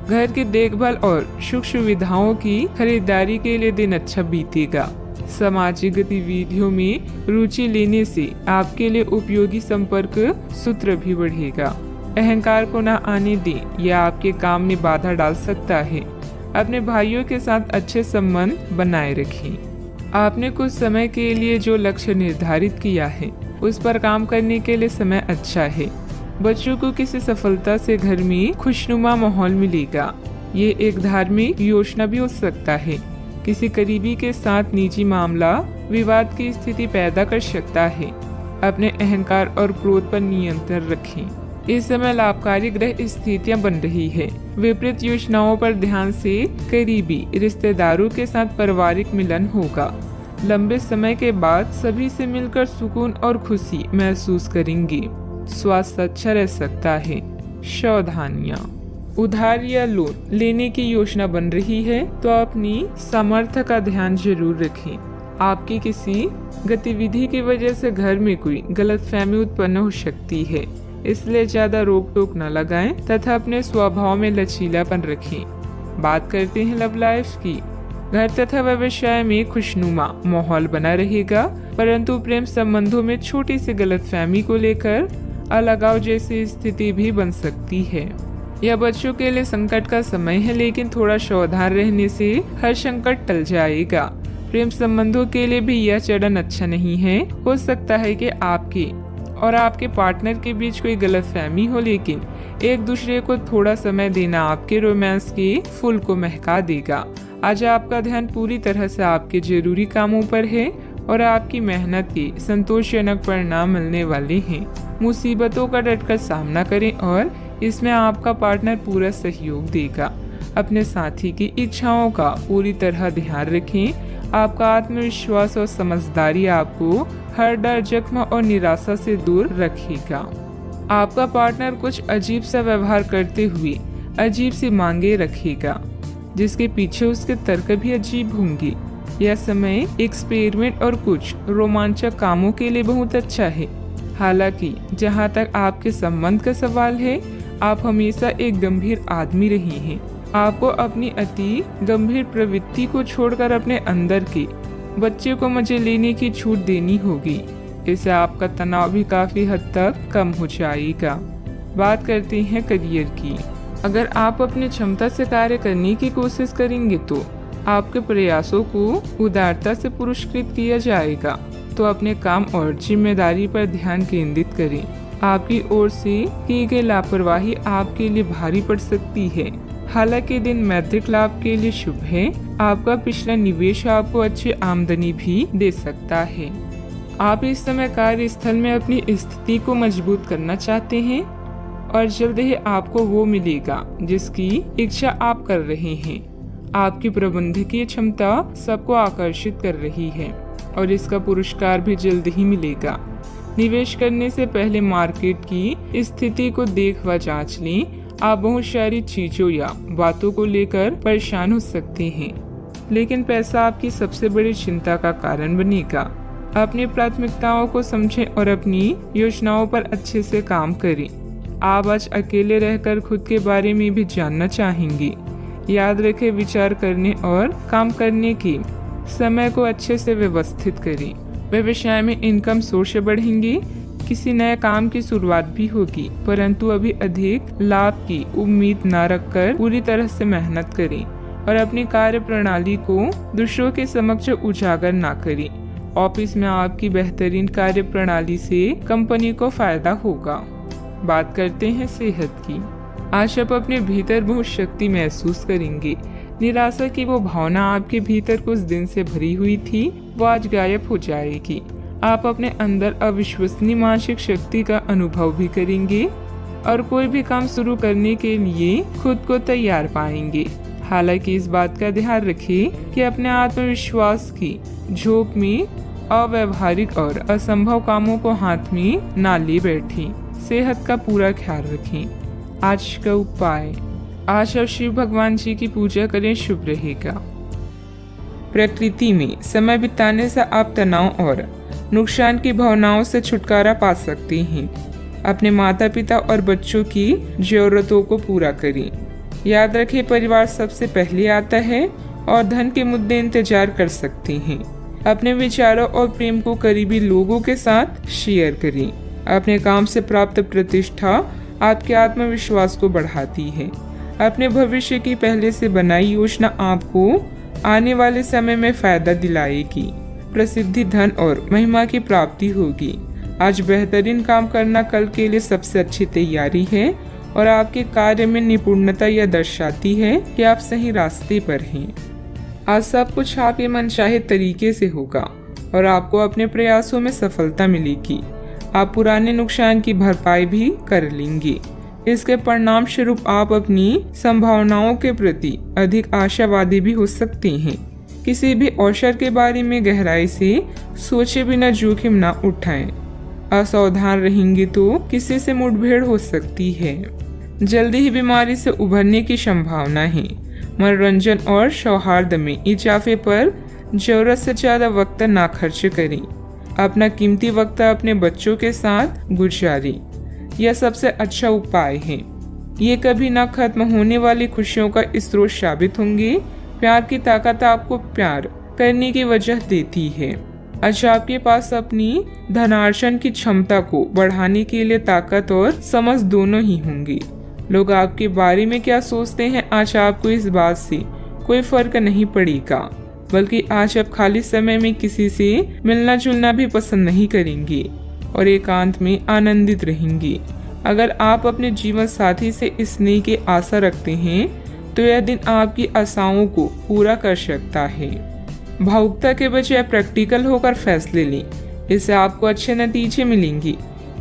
Speaker 1: घर की देखभाल और सुख सुविधाओं की खरीदारी के लिए दिन अच्छा बीतेगा। सामाजिक गतिविधियों में रुचि लेने से आपके लिए उपयोगी संपर्क सूत्र भी बढ़ेगा। अहंकार को न आने दें, यह आपके काम में बाधा डाल सकता है। अपने भाइयों के साथ अच्छे संबंध बनाए रखें। आपने कुछ समय के लिए जो लक्ष्य निर्धारित किया है, उस पर काम करने के लिए समय अच्छा है। बच्चों को किसी सफलता से घर में खुशनुमा माहौल मिलेगा। ये एक धार्मिक योजना भी हो सकता है। किसी करीबी के साथ निजी मामला विवाद की स्थिति पैदा कर सकता है। अपने अहंकार और क्रोध पर नियंत्रण रखें। इस समय लाभकारी ग्रह स्थितियां बन रही है। विपरीत योजनाओं पर ध्यान से करीबी रिश्तेदारों के साथ पारिवारिक मिलन होगा। लंबे समय के बाद सभी से मिलकर सुकून और खुशी महसूस करेंगे। स्वास्थ्य अच्छा रह सकता है। सावधानियां, उधार या लोन लेने की योजना बन रही है तो अपनी सामर्थ्य का ध्यान जरूर रखें। आपकी किसी गतिविधि की वजह से घर में कोई गलतफहमी उत्पन्न हो सकती है, इसलिए ज्यादा रोक टोक न लगाएं तथा अपने स्वभाव में लचीलापन रखें। बात करते हैं लव लाइफ की। घर तथा व्यवसाय में खुशनुमा माहौल बना रहेगा, परंतु प्रेम संबंधों में छोटी सी गलतफहमी को लेकर अलगाव जैसी स्थिति भी बन सकती है। यह बच्चों के लिए संकट का समय है, लेकिन थोड़ा सावधान रहने से हर संकट टल जाएगा। प्रेम संबंधों के लिए भी यह चरण अच्छा नहीं है। हो सकता है कि आपके और आपके पार्टनर के बीच कोई गलतफहमी हो, लेकिन एक दूसरे को थोड़ा समय देना आपके रोमांस के फूल को महका देगा। आज आपका ध्यान पूरी तरह से आपके जरूरी कामों पर है और आपकी मेहनत के संतोषजनक परिणाम मिलने वाले हैं। मुसीबतों का डटकर सामना करें और इसमें आपका पार्टनर पूरा सहयोग देगा। अपने साथी की इच्छाओं का पूरी तरह ध्यान रखें। आपका आत्मविश्वास और समझदारी आपको हर डर, जख्म और निराशा से दूर रखेगा। आपका पार्टनर कुछ अजीब सा व्यवहार करते हुए अजीब सी मांगे रखेगा, जिसके पीछे उसके तर्क भी अजीब होंगे। यह समय एक्सपेरिमेंट और कुछ रोमांचक कामों के लिए बहुत अच्छा है। हालांकि जहां तक आपके संबंध का सवाल है, आप हमेशा एक गंभीर आदमी रहे हैं। आपको अपनी अति गंभीर प्रवृत्ति को छोड़कर अपने अंदर के बच्चे को मजे लेने की छूट देनी होगी। इससे आपका तनाव भी काफी हद तक कम हो जाएगा। बात करते हैं करियर की। अगर आप अपनी क्षमता से कार्य करने की कोशिश करेंगे तो आपके प्रयासों को उदारता से पुरस्कृत किया जाएगा। तो अपने काम और जिम्मेदारी पर ध्यान केंद्रित करें। आपकी ओर से की गई लापरवाही आपके लिए भारी पड़ सकती है। हालांकि दिन मैत्रिक लाभ के लिए शुभ है। आपका पिछला निवेश आपको अच्छी आमदनी भी दे सकता है। आप इस समय कार्यस्थल में अपनी स्थिति को मजबूत करना चाहते हैं। और जल्द ही आपको वो मिलेगा जिसकी इच्छा आप कर रहे हैं। आपकी प्रबंधकीय क्षमता सबको आकर्षित कर रही है और इसका पुरस्कार भी जल्द ही मिलेगा। निवेश करने से पहले मार्केट की स्थिति को देख व जांच लें। आप बहुत सारी चीजों या बातों को लेकर परेशान हो सकते हैं, लेकिन पैसा आपकी सबसे बड़ी चिंता का कारण बनेगा। अपनी प्राथमिकताओं को समझें और अपनी योजनाओं पर अच्छे से काम करें। आप आज अकेले रहकर खुद के बारे में भी जानना चाहेंगे। याद रखें, विचार करने और काम करने के समय को अच्छे से व्यवस्थित करें। व्यवसाय में इनकम सोर्स बढ़ेंगे। किसी नए काम की शुरुआत भी होगी, परंतु अभी अधिक लाभ की उम्मीद न रखकर पूरी तरह से मेहनत करें और अपनी कार्य प्रणाली को दूसरों के समक्ष उजागर न करें। ऑफिस में आपकी बेहतरीन कार्य प्रणाली से कंपनी को फायदा होगा। बात करते हैं सेहत की। आज आप अपने भीतर बहुत शक्ति महसूस करेंगे। निराशा की वो भावना आपके भीतर कुछ दिन से भरी हुई थी, वो आज गायब हो जाएगी। आप अपने अंदर अविश्वसनीय मानसिक शक्ति का अनुभव भी करेंगे और कोई भी काम शुरू करने के लिए खुद को तैयार पाएंगे। हालांकि इस बात का ध्यान रखें कि अपने आत्मविश्वास की झोंक में अव्यवहारिक और असंभव कामों को हाथ में ना ले बैठें। सेहत का पूरा ख्याल रखें। आज का उपाय, आज और शिव भगवान जी की पूजा करें, शुभ रहेगा। प्रकृति में समय बिताने से आप तनाव और नुकसान की भावनाओं से छुटकारा पा सकते हैं। अपने माता पिता और बच्चों की जरूरतों को पूरा करें। याद रखें, परिवार सबसे पहले आता है और धन के मुद्दे इंतजार कर सकते हैं। अपने विचारों और प्रेम को करीबी लोगों के साथ शेयर करें। अपने काम से प्राप्त प्रतिष्ठा आपके आत्मविश्वास को बढ़ाती है। अपने भविष्य की पहले से बनाई योजना आपको आने वाले समय में फायदा दिलाएगी। प्रसिद्धि, धन और महिमा की प्राप्ति होगी। आज बेहतरीन काम करना कल के लिए सबसे अच्छी तैयारी है और आपके कार्य में निपुणता यह दर्शाती है कि आप सही रास्ते पर हैं। आज सब कुछ आपके मनचाहे तरीके से होगा और आपको अपने प्रयासों में सफलता मिलेगी। आप पुराने नुकसान की भरपाई भी कर लेंगे। इसके परिणाम स्वरूप आप अपनी संभावनाओं के प्रति अधिक आशावादी भी हो सकते हैं। किसी भी अवसर के बारे में गहराई से सोचे बिना जोखिम न उठाएं। असावधान रहेंगे तो किसी से मुठभेड़ हो सकती है। जल्दी ही बीमारी से उभरने की संभावना है। मनोरंजन और सौहार्द में इजाफे पर जरूरत से ज्यादा वक्त ना खर्च करें। अपना कीमती वक्त अपने बच्चों के साथ गुजारें। यह सबसे अच्छा उपाय है। ये कभी ना खत्म होने वाली खुशियों का स्रोत साबित होंगे। प्यार की ताकत आपको प्यार करने की वजह देती है। आज आपके पास अपनी धनार्जन की क्षमता को बढ़ाने के लिए ताकत और समझ दोनों ही होंगी। लोग आपके बारे में क्या सोचते हैं, आज आपको इस बात से कोई फर्क नहीं पड़ेगा, बल्कि आज आप खाली समय में किसी से मिलना जुलना भी पसंद नहीं करेंगे और एकांत में आनंदित रहेंगे। अगर आप अपने जीवन साथी से स्नेह की आशा रखते हैं तो यह दिन आपकी आशाओं को पूरा कर सकता है। भावुकता के बजाय प्रैक्टिकल होकर फैसले लें, इससे आपको अच्छे नतीजे मिलेंगे।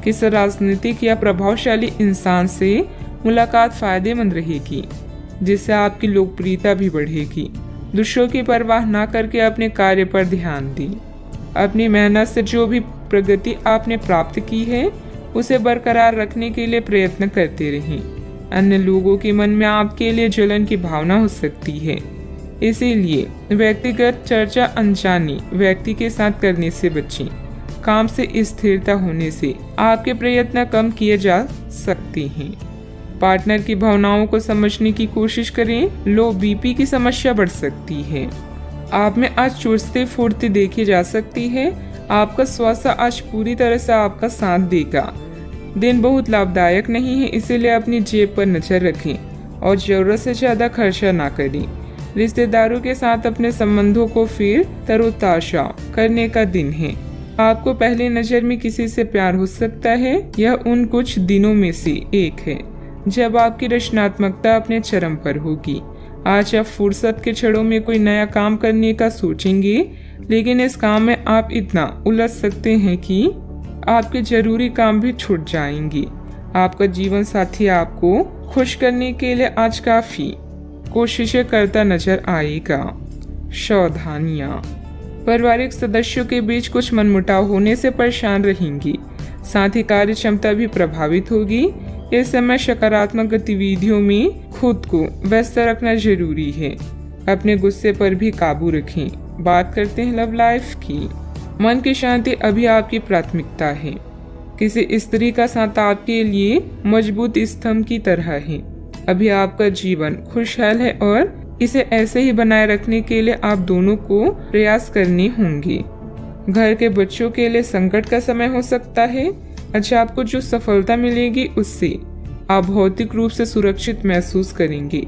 Speaker 1: किसी राजनीतिक या प्रभावशाली इंसान से मुलाकात फायदेमंद रहेगी, जिससे आपकी लोकप्रियता भी बढ़ेगी। दूसरों की परवाह न करके अपने कार्य पर ध्यान दें। अपनी मेहनत से जो भी प्रगति आपने प्राप्त की है उसे बरकरार रखने के लिए प्रयत्न करते रहें। अन्य लोगों के मन में आपके लिए जलन की भावना हो सकती है, इसीलिए व्यक्तिगत चर्चा अनजाने व्यक्ति के साथ करने से बचें। काम से स्थिरता होने से आपके प्रयत्न कम किए जा सकते हैं। पार्टनर की भावनाओं को समझने की कोशिश करें। लो बीपी की समस्या बढ़ सकती है। आप में आज चुस्ती फुर्ती देखी जा सकती है। आपका स्वास्थ्य आज पूरी तरह से आपका साथ देगा। दिन बहुत लाभदायक नहीं है, इसीलिए अपनी जेब पर नजर रखें और जरूरत से ज्यादा खर्चा ना करें। रिश्तेदारों के साथ अपने संबंधों को फिर तरोताजा करने का दिन है। आपको पहली नजर में किसी से प्यार हो सकता है। यह उन कुछ दिनों में से एक है जब आपकी रचनात्मकता अपने चरम पर होगी। आज आप फुर्सत के क्षणों में कोई नया काम करने का सोचेंगे, लेकिन इस काम में आप इतना उलझ सकते हैं कि आपके जरूरी काम भी छूट जाएंगे। आपका जीवन साथी आपको खुश करने के लिए आज काफी कोशिशें करता नजर आएगा। सावधानियां, पारिवारिक सदस्यों के बीच कुछ मनमुटाव होने से परेशान रहेंगी। साथ ही कार्य क्षमता भी प्रभावित होगी। इस समय सकारात्मक गतिविधियों में खुद को व्यस्त रखना जरूरी है। अपने गुस्से पर भी काबू रखें। बात करते हैं लव लाइफ की। मन की शांति अभी आपकी प्राथमिकता है। किसी स्त्री का साथ आपके लिए मजबूत स्तंभ की तरह है। अभी आपका जीवन खुशहाल है और इसे ऐसे ही बनाए रखने के लिए आप दोनों को प्रयास करने होंगे। घर के बच्चों के लिए संकट का समय हो सकता है। अच्छा, आपको जो सफलता मिलेगी उससे आप भौतिक रूप से सुरक्षित महसूस करेंगे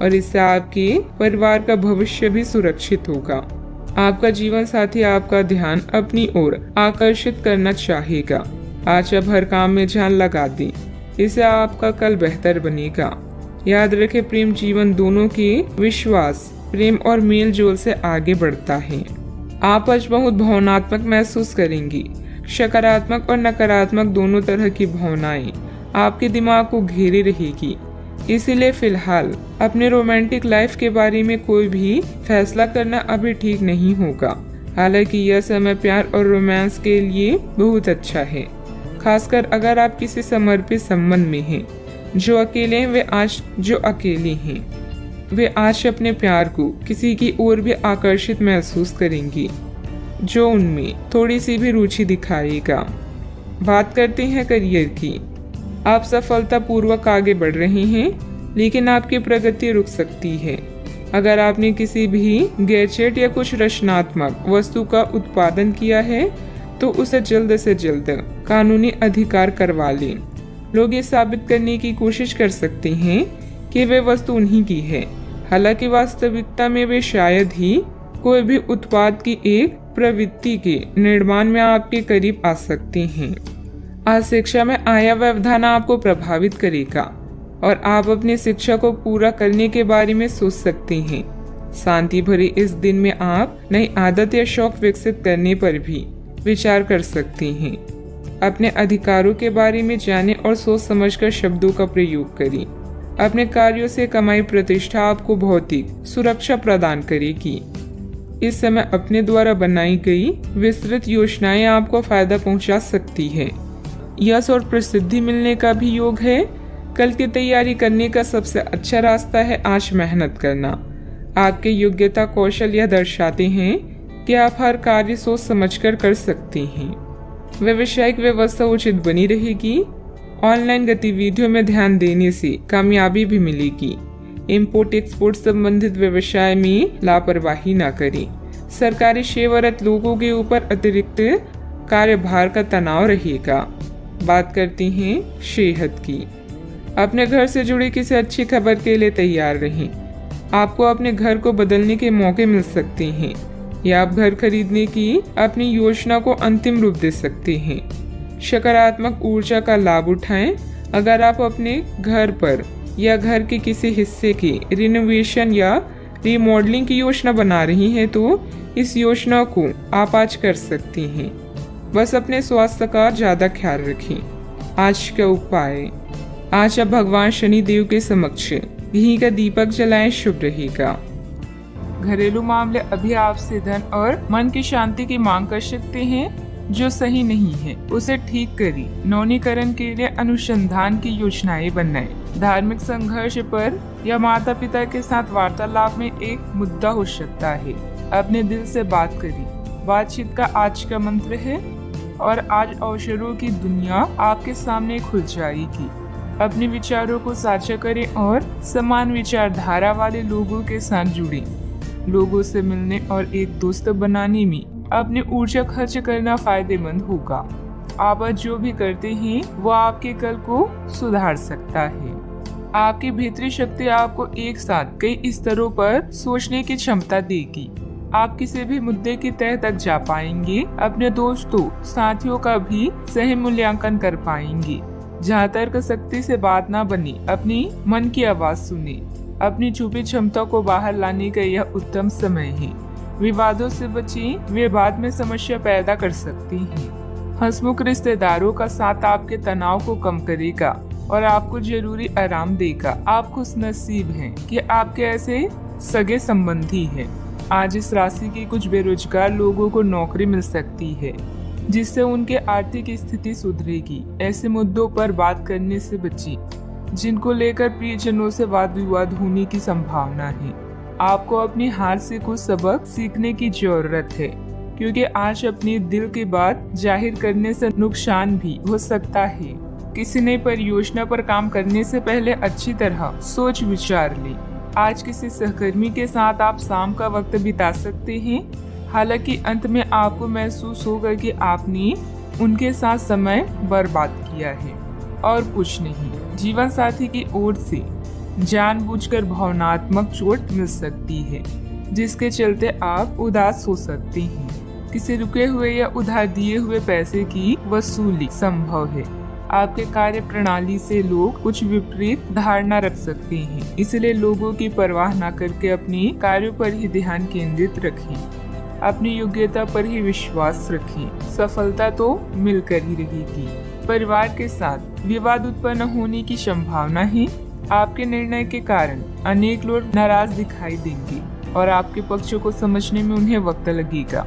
Speaker 1: और इससे आपके परिवार का भविष्य भी सुरक्षित होगा। आपका जीवन साथी आपका ध्यान अपनी ओर आकर्षित करना चाहेगा। आज आप हर काम में जान लगा दें, इससे आपका कल बेहतर बनेगा। याद रखें, प्रेम जीवन दोनों के विश्वास, प्रेम और मेल जोल से आगे बढ़ता है। आप आज बहुत भावनात्मक महसूस करेंगी। सकारात्मक और नकारात्मक दोनों तरह की भावनाएं आपके दिमाग को घेरे रहेगी। इसीलिए फिलहाल अपने रोमांटिक लाइफ के बारे में कोई भी फैसला करना अभी ठीक नहीं होगा। हालांकि यह समय प्यार और रोमांस के लिए बहुत अच्छा है, खासकर अगर आप किसी समर्पित संबंध में हैं। जो अकेले हैं वे आज अपने प्यार को किसी की ओर भी आकर्षित महसूस करेंगी जो उनमें थोड़ी सी भी रुचि दिखाएगा। बात करते हैं करियर की। आप सफलतापूर्वक आगे बढ़ रहे हैं, लेकिन आपकी प्रगति रुक सकती है। अगर आपने किसी भी गैजेट या कुछ रचनात्मक वस्तु का उत्पादन किया है तो उसे जल्द से जल्द कानूनी अधिकार करवा लें। लोग ये साबित करने की कोशिश कर सकते हैं कि वे वस्तु उन्हीं की है, हालांकि वास्तविकता में वे शायद ही कोई भी उत्पाद की एक प्रवृत्ति के निर्माण में आपके करीब आ सकते हैं। आज शिक्षा में आया व्यवधान आपको प्रभावित करेगा और आप अपनी शिक्षा को पूरा करने के बारे में सोच सकते हैं। शांति भरे इस दिन में आप नई आदत या शौक विकसित करने पर भी विचार कर सकते हैं। अपने अधिकारों के बारे में जानें और सोच समझकर शब्दों का प्रयोग करें। अपने कार्यों से कमाई प्रतिष्ठा आपको भौतिक सुरक्षा प्रदान करेगी। इस समय अपने द्वारा बनाई गई विस्तृत योजनाएं आपको फायदा पहुंचा सकती है। यश और प्रसिद्धि मिलने का भी योग है। कल की तैयारी करने का सबसे अच्छा रास्ता है आज मेहनत करना। आपके योग्यता कौशल यह दर्शाते हैं कि आप हर कार्य सोच समझकर कर सकते हैं। व्यावसायिक व्यवस्था उचित बनी रहेगी। ऑनलाइन गतिविधियों में ध्यान देने से कामयाबी भी मिलेगी। इंपोर्ट एक्सपोर्ट संबंधित व्यवसाय में लापरवाही न करें। सरकारी सेवारत लोगों के ऊपर अतिरिक्त कार्यभार का तनाव रहेगा। बात करते हैं सेहत की। अपने घर से जुड़ी किसी अच्छी खबर के लिए तैयार रहें। आपको अपने घर को बदलने के मौके मिल सकते हैं या आप घर खरीदने की अपनी योजना को अंतिम रूप दे सकते हैं। सकारात्मक ऊर्जा का लाभ उठाएं। अगर आप अपने घर पर या घर के किसी हिस्से की रिनोवेशन या रिमॉडलिंग की योजना बना रही हैं तो इस योजना को आप आज कर सकते हैं। बस अपने स्वास्थ्य का ज्यादा ख्याल रखें। आज का उपाय, आज आप भगवान शनि देव के समक्ष घी का दीपक जलाएं, शुभ रहेगा। घरेलू मामले अभी आपसे धन और मन की शांति की मांग कर सकते हैं। जो सही नहीं है उसे ठीक करें। नवीनीकरण के लिए अनुसंधान की योजनाएं बनाएं। धार्मिक संघर्ष पर या माता पिता के साथ वार्तालाप में एक मुद्दा हो सकता है। अपने दिल से बात करें। बातचीत का आज का मंत्र है और आज अवसरों की दुनिया आपके सामने खुल जाएगी। अपने विचारों को साझा करें और समान विचारधारा वाले लोगों के साथ जुड़ें। लोगों से मिलने और एक दोस्त बनाने में अपनी ऊर्जा खर्च करना फायदेमंद होगा। आप जो भी करते हैं वो आपके कल को सुधार सकता है। आपकी भीतरी शक्ति आपको एक साथ कई स्तरों पर सोचने की क्षमता देगी। आप किसी भी मुद्दे की तह तक जा पाएंगे। अपने दोस्तों साथियों का भी सही मूल्यांकन कर पाएंगे। जहाँ तर्क शक्ति से बात ना बनी, अपनी मन की आवाज सुने। अपनी छुपी क्षमता को बाहर लाने का यह उत्तम समय है। विवादों से बचें, वे बाद में समस्या पैदा कर सकती हैं। हंसमुख रिश्तेदारों का साथ आपके तनाव को कम करेगा। और आपको जरूरी आराम देगा। आप खुशनसीब हैं कि आपके ऐसे सगे संबंधी हैं। आज इस राशि के कुछ बेरोजगार लोगों को नौकरी मिल सकती है, जिससे उनके आर्थिक स्थिति सुधरेगी। ऐसे मुद्दों पर बात करने से बचिए जिनको लेकर प्रियजनों से वाद विवाद होने की संभावना है। आपको अपनी हार से कुछ सबक सीखने की जरूरत है, क्योंकि आज अपने दिल की बात जाहिर करने से नुकसान भी हो सकता है। किसी नई परियोजना पर काम करने से पहले अच्छी तरह सोच विचार लें। आज किसी सहकर्मी के साथ आप शाम का वक्त बिता सकते हैं। हालांकि अंत में आपको महसूस होगा कि आपने उनके साथ समय बर्बाद किया है और कुछ नहीं। जीवन साथी की ओर से जानबूझकर भावनात्मक चोट मिल सकती है, जिसके चलते आप उदास हो सकते हैं। किसी रुके हुए या उधार दिए हुए पैसे की वसूली संभव है। आपके कार्य प्रणाली से लोग कुछ विपरीत धारणा रख सकते हैं, इसलिए लोगों की परवाह न करके अपने कार्यों पर ही ध्यान केंद्रित रखें। अपनी योग्यता पर ही विश्वास रखें। सफलता तो मिलकर ही रहेगी। परिवार के साथ विवाद उत्पन्न होने की संभावना है। आपके निर्णय के कारण अनेक लोग नाराज दिखाई देंगे और आपके पक्षों को समझने में उन्हें वक्त लगेगा।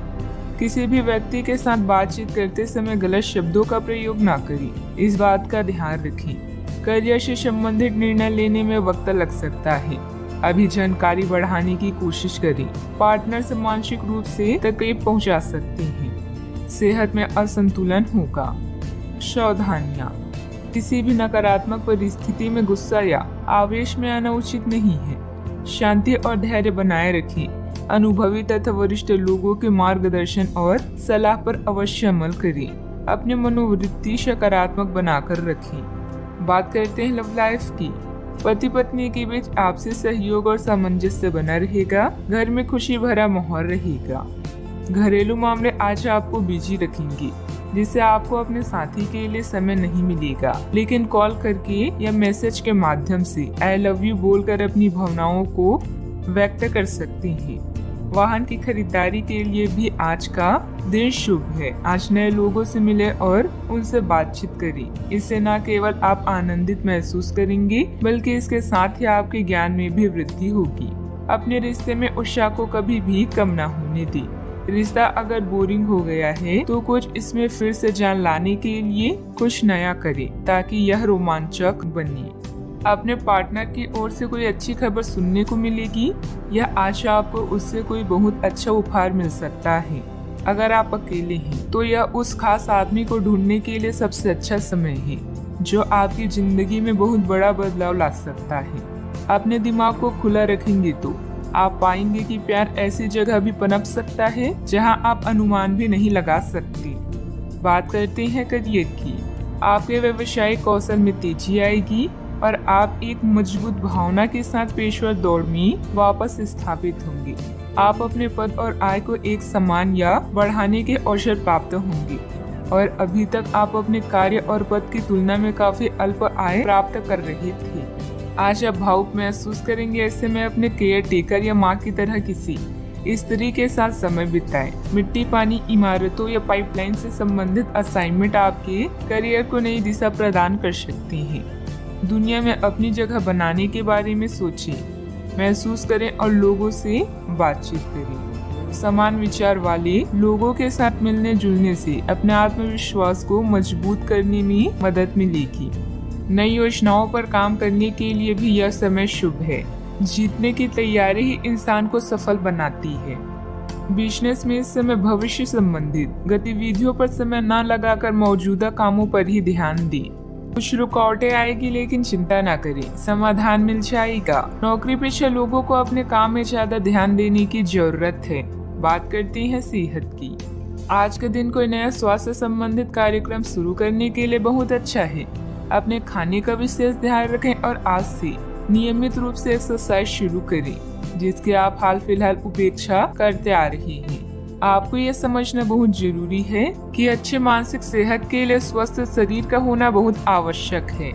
Speaker 1: किसी भी व्यक्ति के साथ बातचीत करते समय गलत शब्दों का प्रयोग न करें, इस बात का ध्यान रखें। करियर से संबंधित निर्णय लेने में वक्त लग सकता है। अभी जानकारी बढ़ाने की कोशिश करें। पार्टनर से मानसिक रूप से तकलीफ पहुंचा सकते हैं। सेहत में असंतुलन होगा। सावधानियां, किसी भी नकारात्मक परिस्थिति में गुस्सा या आवेश में आना उचित नहीं है। शांति और धैर्य बनाए रखें। अनुभवी तथा वरिष्ठ लोगों के मार्गदर्शन और सलाह पर अवश्य अमल करें। अपनी मनोवृत्ति सकारात्मक बनाकर रखें। बात करते हैं लव लाइफ की। पति पत्नी के बीच आपसी सहयोग और सामंजस्य बना रहेगा। घर में खुशी भरा माहौल रहेगा। घरेलू मामले आज आपको बिजी रखेंगे, जिससे आपको अपने साथी के लिए समय नहीं मिलेगा, लेकिन कॉल करके या मैसेज के माध्यम से आई लव यू बोलकर अपनी भावनाओं को व्यक्त कर सकते हैं। वाहन की खरीदारी के लिए भी आज का दिन शुभ है। आज नए लोगों से मिले और उनसे बातचीत करें। इससे न केवल आप आनंदित महसूस करेंगे, बल्कि इसके साथ ही आपके ज्ञान में भी वृद्धि होगी। अपने रिश्ते में उत्साह को कभी भी कम न होने दें। रिश्ता अगर बोरिंग हो गया है तो कुछ इसमें फिर से जान लाने के लिए कुछ नया करें, ताकि यह रोमांचक बने। अपने पार्टनर की ओर से कोई अच्छी खबर सुनने को मिलेगी या आज आपको उससे कोई बहुत अच्छा उपहार मिल सकता है। अगर आप अकेले हैं तो यह उस खास आदमी को ढूंढने के लिए सबसे अच्छा समय है, जो आपकी जिंदगी में बहुत बड़ा बदलाव ला सकता है। अपने दिमाग को खुला रखेंगे तो आप पाएंगे कि प्यार ऐसी जगह भी पनप सकता है जहां आप अनुमान भी नहीं लगा सकते। बात करते हैं करियर की। आपके व्यवसायिक कौशल में तेजी आएगी और आप एक मजबूत भावना के साथ पेशेवर दौड़ में वापस स्थापित होंगे। आप अपने पद और आय को एक समान या बढ़ाने के अवसर प्राप्त होंगे और अभी तक आप अपने कार्य और पद की तुलना में काफी अल्प आय प्राप्त कर रहे थे। आज आप भावुक महसूस करेंगे। ऐसे में अपने केयर टेकर या माँ की तरह किसी स्त्री के साथ समय बिताएं। मिट्टी, पानी, इमारतों या पाइपलाइन से संबंधित असाइनमेंट आपके करियर को नई दिशा प्रदान कर सकते हैं। दुनिया में अपनी जगह बनाने के बारे में सोचें, महसूस करें और लोगों से बातचीत करें। समान विचार वाले लोगों के साथ मिलने जुलने से अपने आत्मविश्वास को मजबूत करने में मदद मिलेगी। नई योजनाओं पर काम करने के लिए भी यह समय शुभ है। जीतने की तैयारी ही इंसान को सफल बनाती है। बिजनेस में इस समय भविष्य संबंधित गतिविधियों पर समय न लगाकर मौजूदा कामों पर ही ध्यान दें। कुछ रुकावटें आएगी, लेकिन चिंता न करें, समाधान मिल जाएगा। नौकरी पेशा लोगों को अपने काम में ज्यादा ध्यान देने की जरूरत है। बात करते हैं सेहत की। आज के दिन कोई नया स्वास्थ्य संबंधित कार्यक्रम शुरू करने के लिए बहुत अच्छा है। अपने खाने का विशेष ध्यान रखें और आज से नियमित रूप से एक्सरसाइज शुरू करें, जिसकी आप हाल फिलहाल उपेक्षा करते आ रहे हैं। आपको यह समझना बहुत जरूरी है कि अच्छे मानसिक सेहत के लिए स्वस्थ शरीर का होना बहुत आवश्यक है।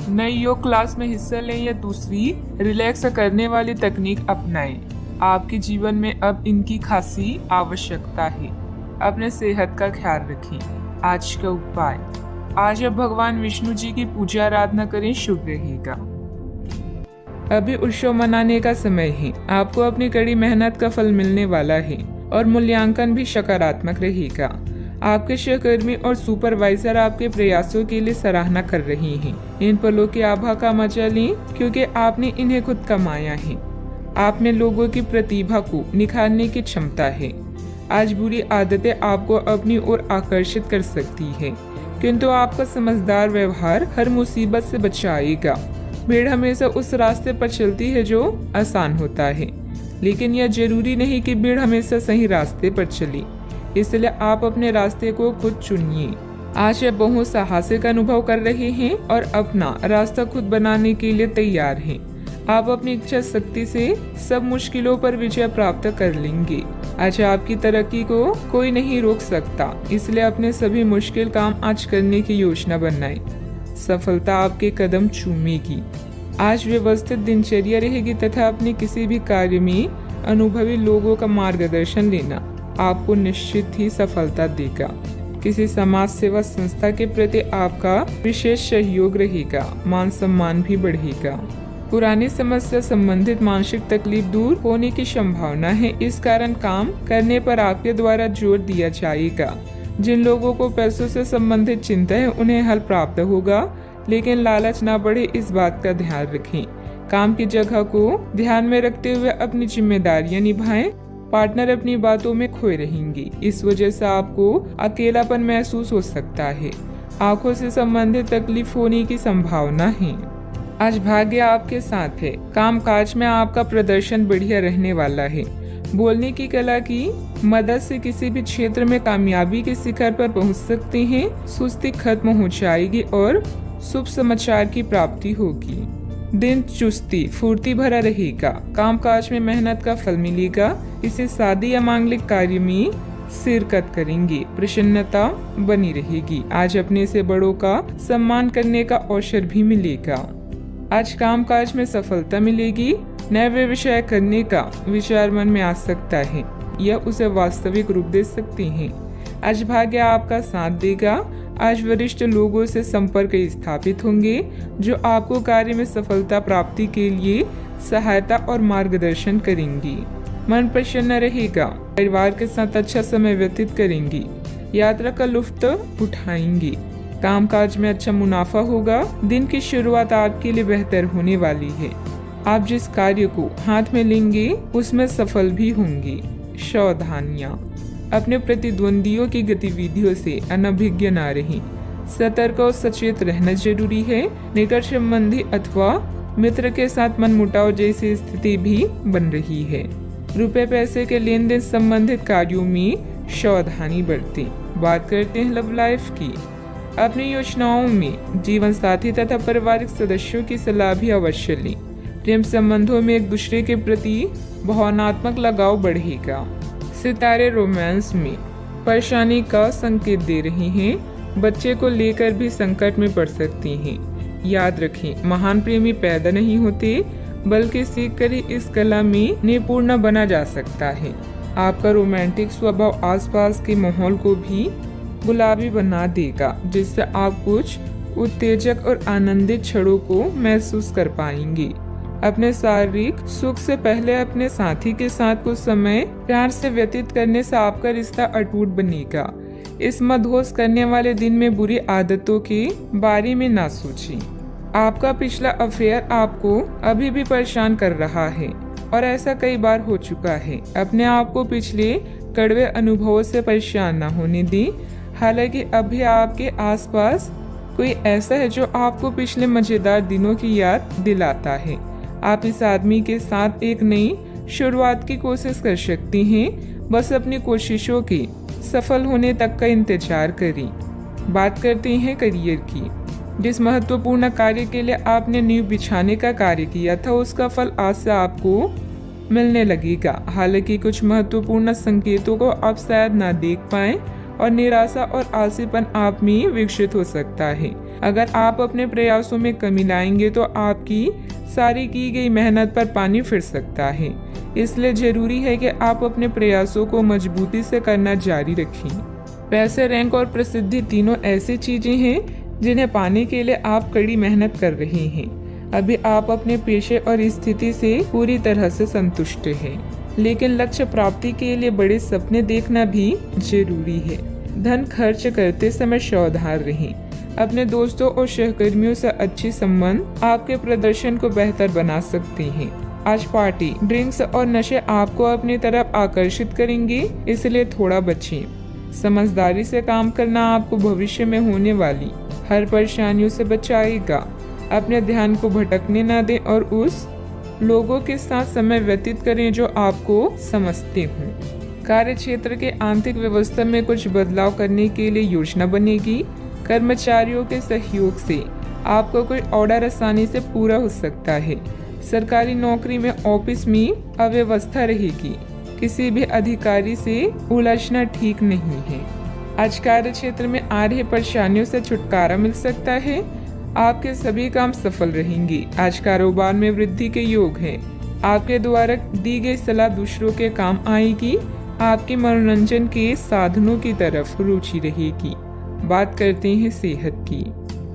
Speaker 1: नई योग क्लास में हिस्सा लें या दूसरी रिलैक्स करने वाली तकनीक अपनाएं। आपके जीवन में अब इनकी खासी आवश्यकता है। अपने सेहत का ख्याल रखें। आज का उपाय, आज आप भगवान विष्णु जी की पूजा आराधना करें, शुभ रहेगा। अभी उत्सव मनाने का समय है। आपको अपनी कड़ी मेहनत का फल मिलने वाला है और मूल्यांकन भी सकारात्मक रहेगा। आपके सहकर्मी और सुपरवाइजर आपके प्रयासों के लिए सराहना कर रही हैं। इन पलों की आभा का मजा लें क्योंकि आपने इन्हें खुद कमाया है। आप में लोगों की प्रतिभा को निखारने की क्षमता है। आज बुरी आदतें आपको अपनी ओर आकर्षित कर सकती है, किंतु आपका समझदार व्यवहार हर मुसीबत से बचाएगा। भीड़ हमेशा उस रास्ते पर चलती है जो आसान होता है, लेकिन यह जरूरी नहीं कि भीड़ हमेशा सही रास्ते पर चले। इसलिए आप अपने रास्ते को खुद चुनिए। आज आप बहुत साहसिक अनुभव कर रहे हैं और अपना रास्ता खुद बनाने के लिए तैयार हैं। आप अपनी इच्छा शक्ति से सब मुश्किलों पर विजय प्राप्त कर लेंगे। आज आपकी तरक्की को कोई नहीं रोक सकता, इसलिए अपने सभी मुश्किल काम आज करने की योजना बनाएं। सफलता आपके कदम चूमेगी। आज व्यवस्थित दिनचर्या रहेगी तथा अपने किसी भी कार्य में अनुभवी लोगों का मार्गदर्शन लेना आपको निश्चित ही सफलता देगा। किसी समाज सेवा संस्था के प्रति आपका विशेष सहयोग रहेगा। मान सम्मान भी बढ़ेगा। पुरानी समस्या संबंधित मानसिक तकलीफ दूर होने की संभावना है। इस कारण काम करने पर आपके द्वारा जोर दिया जाएगा। जिन लोगों को पैसों से संबंधित चिंता है उन्हें हल प्राप्त होगा, लेकिन लालच ना बढ़े इस बात का ध्यान रखें। काम की जगह को ध्यान में रखते हुए अपनी जिम्मेदारियां निभाएं। पार्टनर अपनी बातों में खोए रहेंगे, इस वजह से आपको अकेलापन महसूस हो सकता है। आंखों से संबंधित तकलीफ होने की संभावना है। आज भाग्य आपके साथ है। काम काज में आपका प्रदर्शन बढ़िया रहने वाला है। बोलने की कला की मदद से किसी भी क्षेत्र में कामयाबी के शिखर पर पहुंच सकते हैं। सुस्ती खत्म हो जाएगी और शुभ समाचार की प्राप्ति होगी। दिन चुस्ती फुर्ती भरा रहेगा। कामकाज में मेहनत का फल मिलेगा। इसे शादी या मांगलिक कार्य में शिरकत करेंगे। प्रसन्नता बनी रहेगी। आज अपने से बड़ों का सम्मान करने का अवसर भी मिलेगा। आज कामकाज में सफलता मिलेगी। नए व्यवसाय करने का विचार मन में आ सकता है। यह उसे वास्तविक रूप दे सकते हैं। आज भाग्य आपका साथ देगा। आज वरिष्ठ लोगों से संपर्क स्थापित होंगे जो आपको कार्य में सफलता प्राप्ति के लिए सहायता और मार्गदर्शन करेंगी। मन प्रसन्न रहेगा। परिवार के साथ अच्छा समय व्यतीत करेंगी। यात्रा का लुत्फ उठाएंगी। कामकाज में अच्छा मुनाफा होगा। दिन की शुरुआत आपके लिए बेहतर होने वाली है। आप जिस कार्य को हाथ में लेंगे उसमें सफल भी होंगे। सावधानियां, अपने प्रतिद्वंदियों की गतिविधियों से अनभिज्ञ न रहें। सतर्क और सचेत रहना जरूरी है। निकट संबंधी अथवा मित्र के साथ मनमुटाव जैसी स्थिति भी बन रही है। रुपए पैसे के लेन देन संबंधित कार्यों में सावधानी बरतें। बात करते हैं लव लाइफ की। अपनी योजनाओं में जीवन साथी तथा पारिवारिक सदस्यों की सलाह भी अवश्य लें। प्रेम संबंधों में एक दूसरे के प्रति भावनात्मक लगाव बढ़ेगा। सितारे रोमांस में परेशानी का संकेत दे रहे हैं। बच्चे को लेकर भी संकट में पड़ सकती हैं। याद रखें, महान प्रेमी पैदा नहीं होते बल्कि सीख कर ही इस कला में निपुण बना जा सकता है। आपका रोमांटिक स्वभाव आसपास के माहौल को भी गुलाबी बना देगा, जिससे आप कुछ उत्तेजक और आनंदित क्षणों को महसूस कर पाएंगे। अपने शारीरिक सुख से पहले अपने साथी के साथ कुछ समय प्यार से व्यतीत करने से आपका रिश्ता अटूट बनेगा। इस मदहोश करने वाले दिन में बुरी आदतों के बारे में ना सोचें। आपका पिछला अफेयर आपको अभी भी परेशान कर रहा है और ऐसा कई बार हो चुका है। अपने आप को पिछले कड़वे अनुभवों से परेशान न होने दें। हालांकि अभी आपके आसपास कोई ऐसा है जो आपको पिछले मजेदार दिनों की याद दिलाता है। आप इस आदमी के साथ एक नई शुरुआत की कोशिश कर सकती हैं। बस अपनी कोशिशों के सफल होने तक का इंतजार करें। बात करते हैं करियर की। जिस महत्वपूर्ण कार्य के लिए आपने नींव बिछाने का कार्य किया था उसका फल आज से आपको मिलने लगेगा। हालांकि कुछ महत्वपूर्ण संकेतों को आप शायद ना देख पाएं और निराशा और आलसीपन आप में विकसित हो सकता है। अगर आप अपने प्रयासों में कमी लाएंगे तो आपकी सारी की गई मेहनत पर पानी फिर सकता है। इसलिए जरूरी है कि आप अपने प्रयासों को मजबूती से करना जारी रखें। पैसे, रैंक और प्रसिद्धि तीनों ऐसी चीजें हैं जिन्हें पाने के लिए आप कड़ी मेहनत कर रहे हैं। अभी आप अपने पेशे और स्थिति से पूरी तरह से संतुष्ट हैं, लेकिन लक्ष्य प्राप्ति के लिए बड़े सपने देखना भी जरूरी है। धन खर्च करते समय सावधान रहें। अपने दोस्तों और सहकर्मियों से अच्छे संबंध आपके प्रदर्शन को बेहतर बना सकते हैं। आज पार्टी, ड्रिंक्स और नशे आपको अपनी तरफ आकर्षित करेंगे, इसलिए थोड़ा बचें। समझदारी से काम करना आपको भविष्य में होने वाली हर परेशानियों से बचाएगा। अपने ध्यान को भटकने न दें और उस लोगों के साथ समय व्यतीत करें जो आपको समझते हों। कार्य क्षेत्र के आंतरिक व्यवस्था में कुछ बदलाव करने के लिए योजना बनेगी। कर्मचारियों के सहयोग से आपको कोई ऑर्डर आसानी से पूरा हो सकता है। सरकारी नौकरी में ऑफिस में अव्यवस्था रहेगी। किसी भी अधिकारी से उलझना ठीक नहीं है। आज कार्य क्षेत्र में आ रही परेशानियों से छुटकारा मिल सकता है। आपके सभी काम सफल रहेंगे। आज कारोबार में वृद्धि के योग है। आपके द्वारा दी गई सलाह दूसरों के काम आएगी। आपके मनोरंजन के साधनों की तरफ रुचि रहेगी। बात करते हैं सेहत की।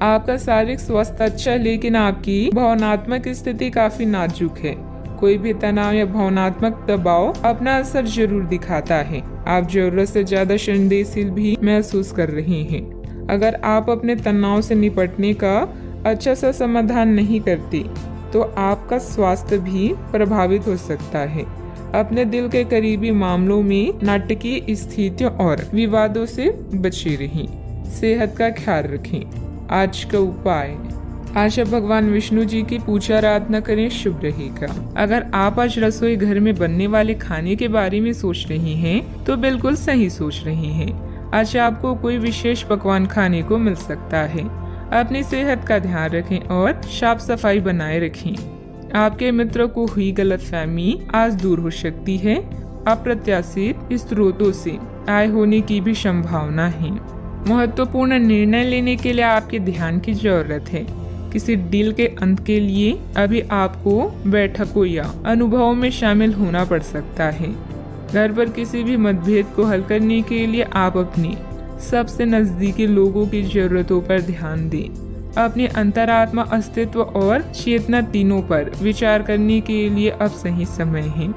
Speaker 1: आपका शारीरिक स्वास्थ्य अच्छा, लेकिन आपकी भावनात्मक स्थिति काफी नाजुक है। कोई भी तनाव या भावनात्मक दबाव अपना असर जरूर दिखाता है। आप जरूरत से ज्यादा संवेदनशील भी महसूस कर रहे हैं। अगर आप अपने तनाव से निपटने का अच्छा सा समाधान नहीं करते, तो आपका स्वास्थ्य भी प्रभावित हो सकता है। अपने दिल के करीबी मामलों में नाटकीय स्थितियों और विवादों से बचे रहें। सेहत का ख्याल रखें। आज का उपाय, आज भगवान विष्णु जी की पूजा आराधना करें, शुभ रहेगा। अगर आप आज रसोई घर में बनने वाले खाने के बारे में सोच रहे हैं, तो बिल्कुल सही सोच रहे हैं। आज आपको कोई विशेष पकवान खाने को मिल सकता है। अपनी सेहत का ध्यान रखें और साफ सफाई बनाए रखें। आपके मित्रों को हुई गलतफहमी आज दूर हो सकती है। अप्रत्याशित स्रोतों से आय होने की भी संभावना है। महत्वपूर्ण निर्णय लेने के लिए आपके ध्यान की जरूरत है। किसी डील के अंत के लिए अभी आपको बैठकों या अनुभवों में शामिल होना पड़ सकता है। घर पर किसी भी मतभेद को हल करने के लिए आप अपने सबसे नजदीकी लोगों की जरूरतों पर ध्यान दें। अपनी अंतरात्मा, अस्तित्व और चेतना तीनों पर विचार करने के लिए अब सही समय है।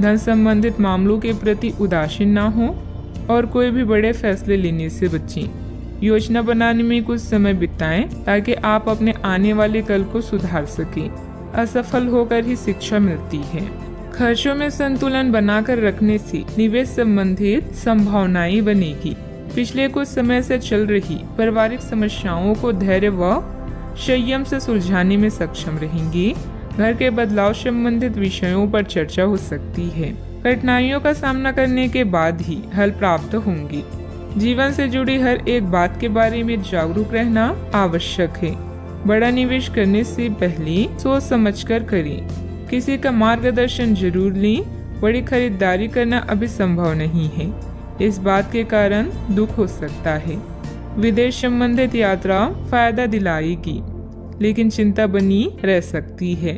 Speaker 1: धन संबंधित मामलों के प्रति उदासीन न हो और कोई भी बड़े फैसले लेने से बचें। योजना बनाने में कुछ समय बिताएं ताकि आप अपने आने वाले कल को सुधार सकें। असफल होकर ही शिक्षा मिलती है। खर्चों में संतुलन बनाकर रखने से निवेश संबंधित संभावनाएं बनेगी। पिछले कुछ समय से चल रही पारिवारिक समस्याओं को धैर्य व संयम से सुलझाने में सक्षम रहेंगे। घर के बदलाव संबंधित विषयों पर चर्चा हो सकती है। कठिनाइयों का सामना करने के बाद ही हल प्राप्त होंगी। जीवन से जुड़ी हर एक बात के बारे में जागरूक रहना आवश्यक है। बड़ा निवेश करने से पहले सोच समझकर करें। किसी का मार्गदर्शन जरूर लें। बड़ी खरीदारी करना अभी संभव नहीं है। इस बात के कारण दुख हो सकता है। विदेश संबंधित यात्रा फायदा दिलाएगी, लेकिन चिंता बनी रह सकती है।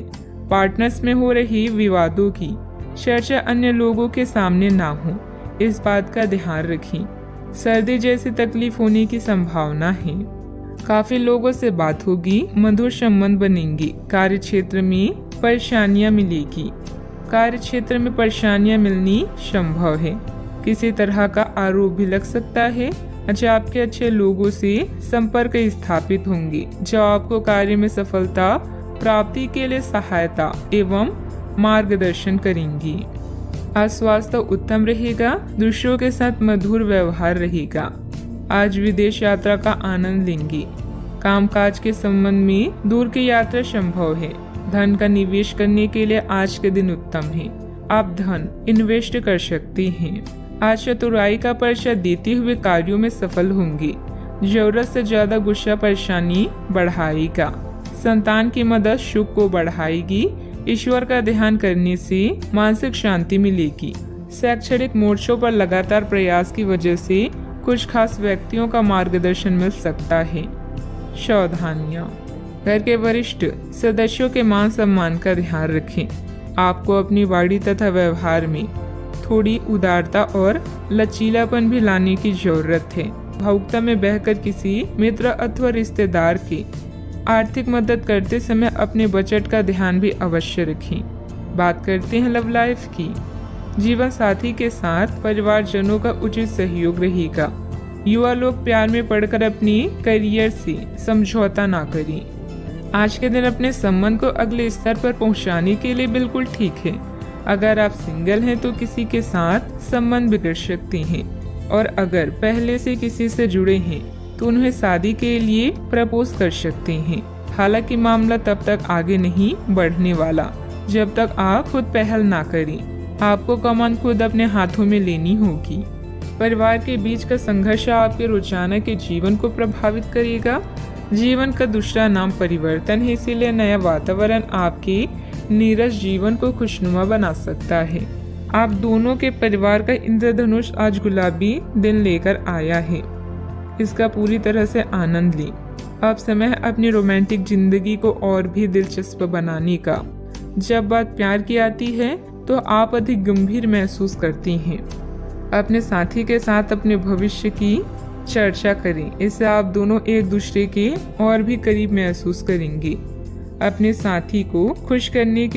Speaker 1: पार्टनर्स में हो रही विवादों की चर्चा अन्य लोगों के सामने ना हो, इस बात का ध्यान रखें। सर्दी जैसी तकलीफ होने की संभावना है। काफी लोगों से बात होगी, मधुर संबंध बनेंगे। कार्य क्षेत्र में परेशानियां मिलेगी। कार्य क्षेत्र में परेशानियां मिलनी संभव है। किसी तरह का आरोप भी लग सकता है। अच्छा, आपके अच्छे लोगों से संपर्क स्थापित होंगे जो आपको कार्य में सफलता प्राप्ति के लिए सहायता एवं मार्गदर्शन करेंगी। आज स्वास्थ्य उत्तम रहेगा। दूसरों के साथ मधुर व्यवहार रहेगा। आज विदेश यात्रा का आनंद लेंगे। कामकाज के संबंध में दूर की यात्रा संभव है। धन का निवेश करने के लिए आज के दिन उत्तम है। आप धन इन्वेस्ट कर सकते हैं। आज चतुराई का परिचय देते हुए कार्यों में सफल होंगे। जरूरत से ज्यादा गुस्सा परेशानी बढ़ाएगा। संतान की मदद सुख को बढ़ाएगी। ईश्वर का ध्यान करने से मानसिक शांति मिलेगी। शैक्षणिक मोर्चों पर लगातार प्रयास की वजह से कुछ खास व्यक्तियों का मार्गदर्शन मिल सकता है। सावधानियां, घर के वरिष्ठ सदस्यों के मान सम्मान का ध्यान रखें। आपको अपनी वाणी तथा व्यवहार में थोड़ी उदारता और लचीलापन भी लाने की जरूरत है। भावुकता में बहकर किसी मित्र अथवा रिश्तेदार की आर्थिक मदद करते समय अपने बजट का ध्यान भी अवश्य रखें। बात करते हैं लव लाइफ की। जीवन साथी के साथ परिवारजनों का उचित सहयोग रहेगा। युवा लोग प्यार में पड़कर अपनी करियर से समझौता ना करें। आज के दिन अपने संबंध को अगले स्तर पर पहुंचाने के लिए बिल्कुल ठीक है। अगर आप सिंगल हैं तो किसी के साथ संबंध बिगड़ सकते हैं, और अगर पहले से किसी से जुड़े हैं तो उन्हें शादी के लिए प्रपोज कर सकते हैं। हालांकि मामला तब तक आगे नहीं बढ़ने वाला जब तक आप खुद पहल ना करें। आपको कमान खुद अपने हाथों में लेनी होगी। परिवार के बीच का संघर्ष आपके रोजाना के जीवन को प्रभावित करेगा। जीवन का दूसरा नाम परिवर्तन है, इसीलिए नया वातावरण आपके नीरस जीवन को खुशनुमा बना सकता है। आप दोनों के परिवार का इंद्रधनुष आज गुलाबी दिन लेकर आया है। इसका पूरी तरह से आनंद लें। अब समय है अपनी रोमांटिक जिंदगी को और भी दिलचस्प बनाने का। जब बात प्यार की आती है तो आप अधिक गंभीर महसूस करती हैं। अपने साथी के साथ अपने भविष्य की चर्चा करें, इससे आप दोनों एक दूसरे के और भी करीब महसूस करेंगे। अपने साथी को खुश करने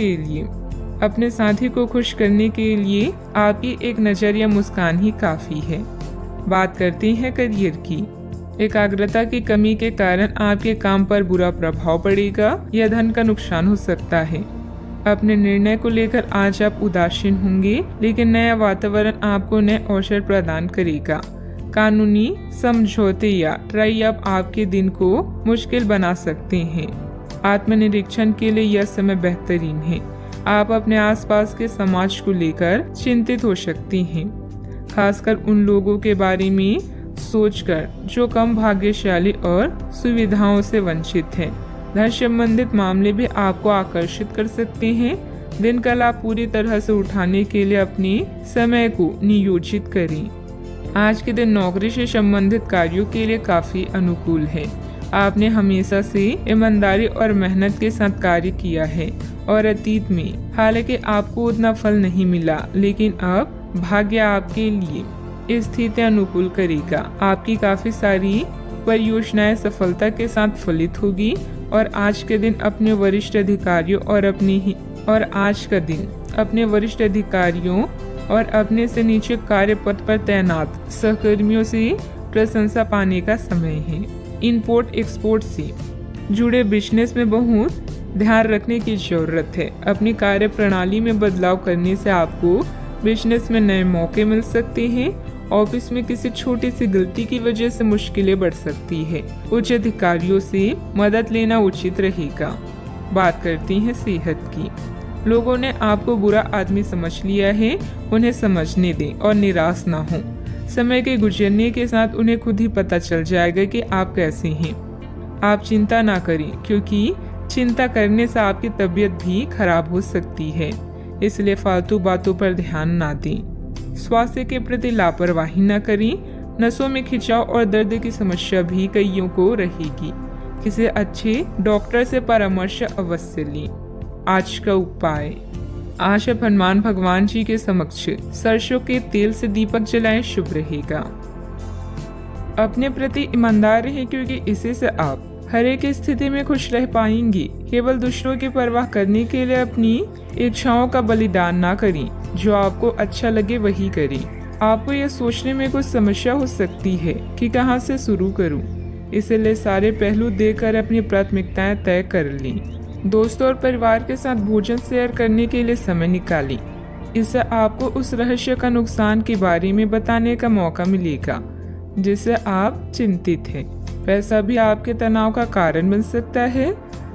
Speaker 1: के लिए आपकी एक नजर या मुस्कान ही काफी है। बात करते हैं करियर की। एकाग्रता की कमी के कारण आपके काम पर बुरा प्रभाव पड़ेगा या धन का नुकसान हो सकता है। अपने निर्णय को लेकर आज आप उदासीन होंगे, लेकिन नया वातावरण आपको नए अवसर प्रदान करेगा। कानूनी समझौते या ट्राई अप आपके दिन को मुश्किल बना सकते हैं। आत्मनिरीक्षण के लिए यह समय बेहतरीन है। आप अपने आसपास के समाज को लेकर चिंतित हो सकती हैं, खासकर उन लोगों के बारे में सोचकर जो कम भाग्यशाली और सुविधाओं से वंचित हैं। धन संबंधित मामले भी आपको आकर्षित कर सकते हैं। दिन का लाभ पूरी तरह से उठाने के लिए अपने समय को नियोजित करें। आज के दिन नौकरी से संबंधित कार्यों के लिए काफी अनुकूल है। आपने हमेशा से ईमानदारी और मेहनत के साथ कार्य किया है और अतीत में हालांकि आपको उतना फल नहीं मिला, लेकिन अब भाग्य आपके लिए स्थितियां अनुकूल करेगा। आपकी काफी सारी परियोजनाएं सफलता के साथ फलित होगी और आज के दिन अपने वरिष्ठ अधिकारियों और अपने से नीचे कार्य पद पर तैनात सहकर्मियों से प्रशंसा पाने का समय है। इंपोर्ट एक्सपोर्ट से जुड़े बिजनेस में बहुत ध्यान रखने की जरूरत है। अपनी कार्य प्रणाली में बदलाव करने से आपको बिजनेस में नए मौके मिल सकते हैं। ऑफिस में किसी छोटी सी गलती की वजह से मुश्किलें बढ़ सकती है। उच्च अधिकारियों से मदद लेना उचित रहेगा। बात करती हैं सेहत की। लोगों ने आपको बुरा आदमी समझ लिया है, उन्हें समझने दें और निराश ना हो। समय के गुजरने के साथ उन्हें खुद ही पता चल जाएगा कि आप कैसे हैं। आप चिंता ना करें, क्योंकि चिंता करने से आपकी तबीयत भी खराब हो सकती है, इसलिए फालतू बातों पर ध्यान ना दें। स्वास्थ्य के प्रति लापरवाही न करें। नसों में खिंचाव और दर्द की समस्या भी कईयों को रहेगी। किसी अच्छे डॉक्टर से परामर्श अवश्य लें। आज का उपाय, आज आप हनुमान भगवान जी के समक्ष सरसों के तेल से दीपक जलाएं, शुभ रहेगा। अपने प्रति ईमानदार रहें, क्योंकि इसी से आप हर एक स्थिति में खुश रह पाएंगे। केवल दूसरों की परवाह करने के लिए अपनी इच्छाओं का बलिदान ना करें। जो आपको अच्छा लगे वही करें। आपको यह सोचने में कुछ समस्या हो सकती है कि कहां से शुरू करूं, इसलिए सारे पहलू देखकर अपनी प्राथमिकताएं तय कर लें। दोस्तों और परिवार के साथ भोजन शेयर करने के लिए समय निकालें। इससे आपको उस रहस्य का नुकसान के बारे में बताने का मौका मिलेगा जिससे आप चिंतित हैं। पैसा भी आपके तनाव का कारण बन सकता है।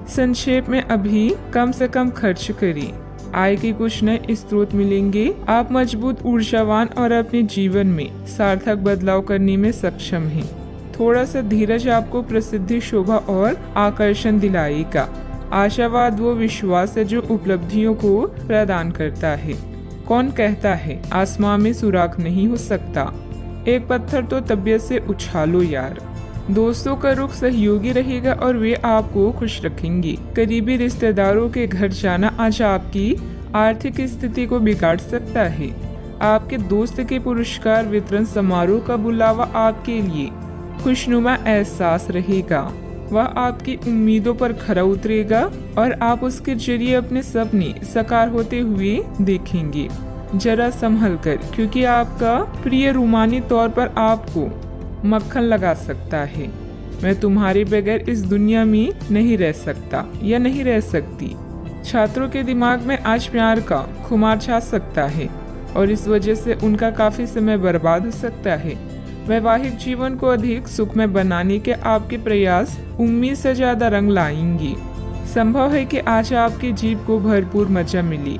Speaker 1: संक्षेप में अभी कम से कम खर्च करें। आय के कुछ नए स्रोत मिलेंगे। आप मजबूत, ऊर्जावान और अपने जीवन में सार्थक बदलाव करने में सक्षम हैं। थोड़ा सा धीरज आपको प्रसिद्धि, शोभा और आकर्षण दिलाएगा। आशावाद वो विश्वास है जो उपलब्धियों को प्रदान करता है। कौन कहता है आसमान में सुराग नहीं हो सकता, एक पत्थर तो तबीयत से उछालो यार। दोस्तों का रुख सहयोगी रहेगा और वे आपको खुश रखेंगे। करीबी रिश्तेदारों के घर जाना आज आपकी आर्थिक स्थिति को बिगाड़ सकता है। आपके दोस्त के पुरस्कार वितरण समारोह का बुलावा आपके लिए खुशनुमा एहसास रहेगा। वह आपकी उम्मीदों पर खरा उतरेगा और आप उसके जरिए अपने सपने साकार होते हुए देखेंगे। जरा संभल कर, क्योंकि आपका प्रिय रूमानी तौर पर आपको मक्खन लगा सकता है। मैं तुम्हारे बगैर इस दुनिया में नहीं रह सकता या नहीं रह सकती। छात्रों के दिमाग में आज प्यार का खुमार छा सकता है और इस वजह से उनका काफी समय बर्बाद हो सकता है। वैवाहिक जीवन को अधिक सुखमय बनाने के आपके प्रयास उम्मीद से ज्यादा रंग लाएंगे। संभव है कि आज आपकी जीभ को भरपूर मजा मिले।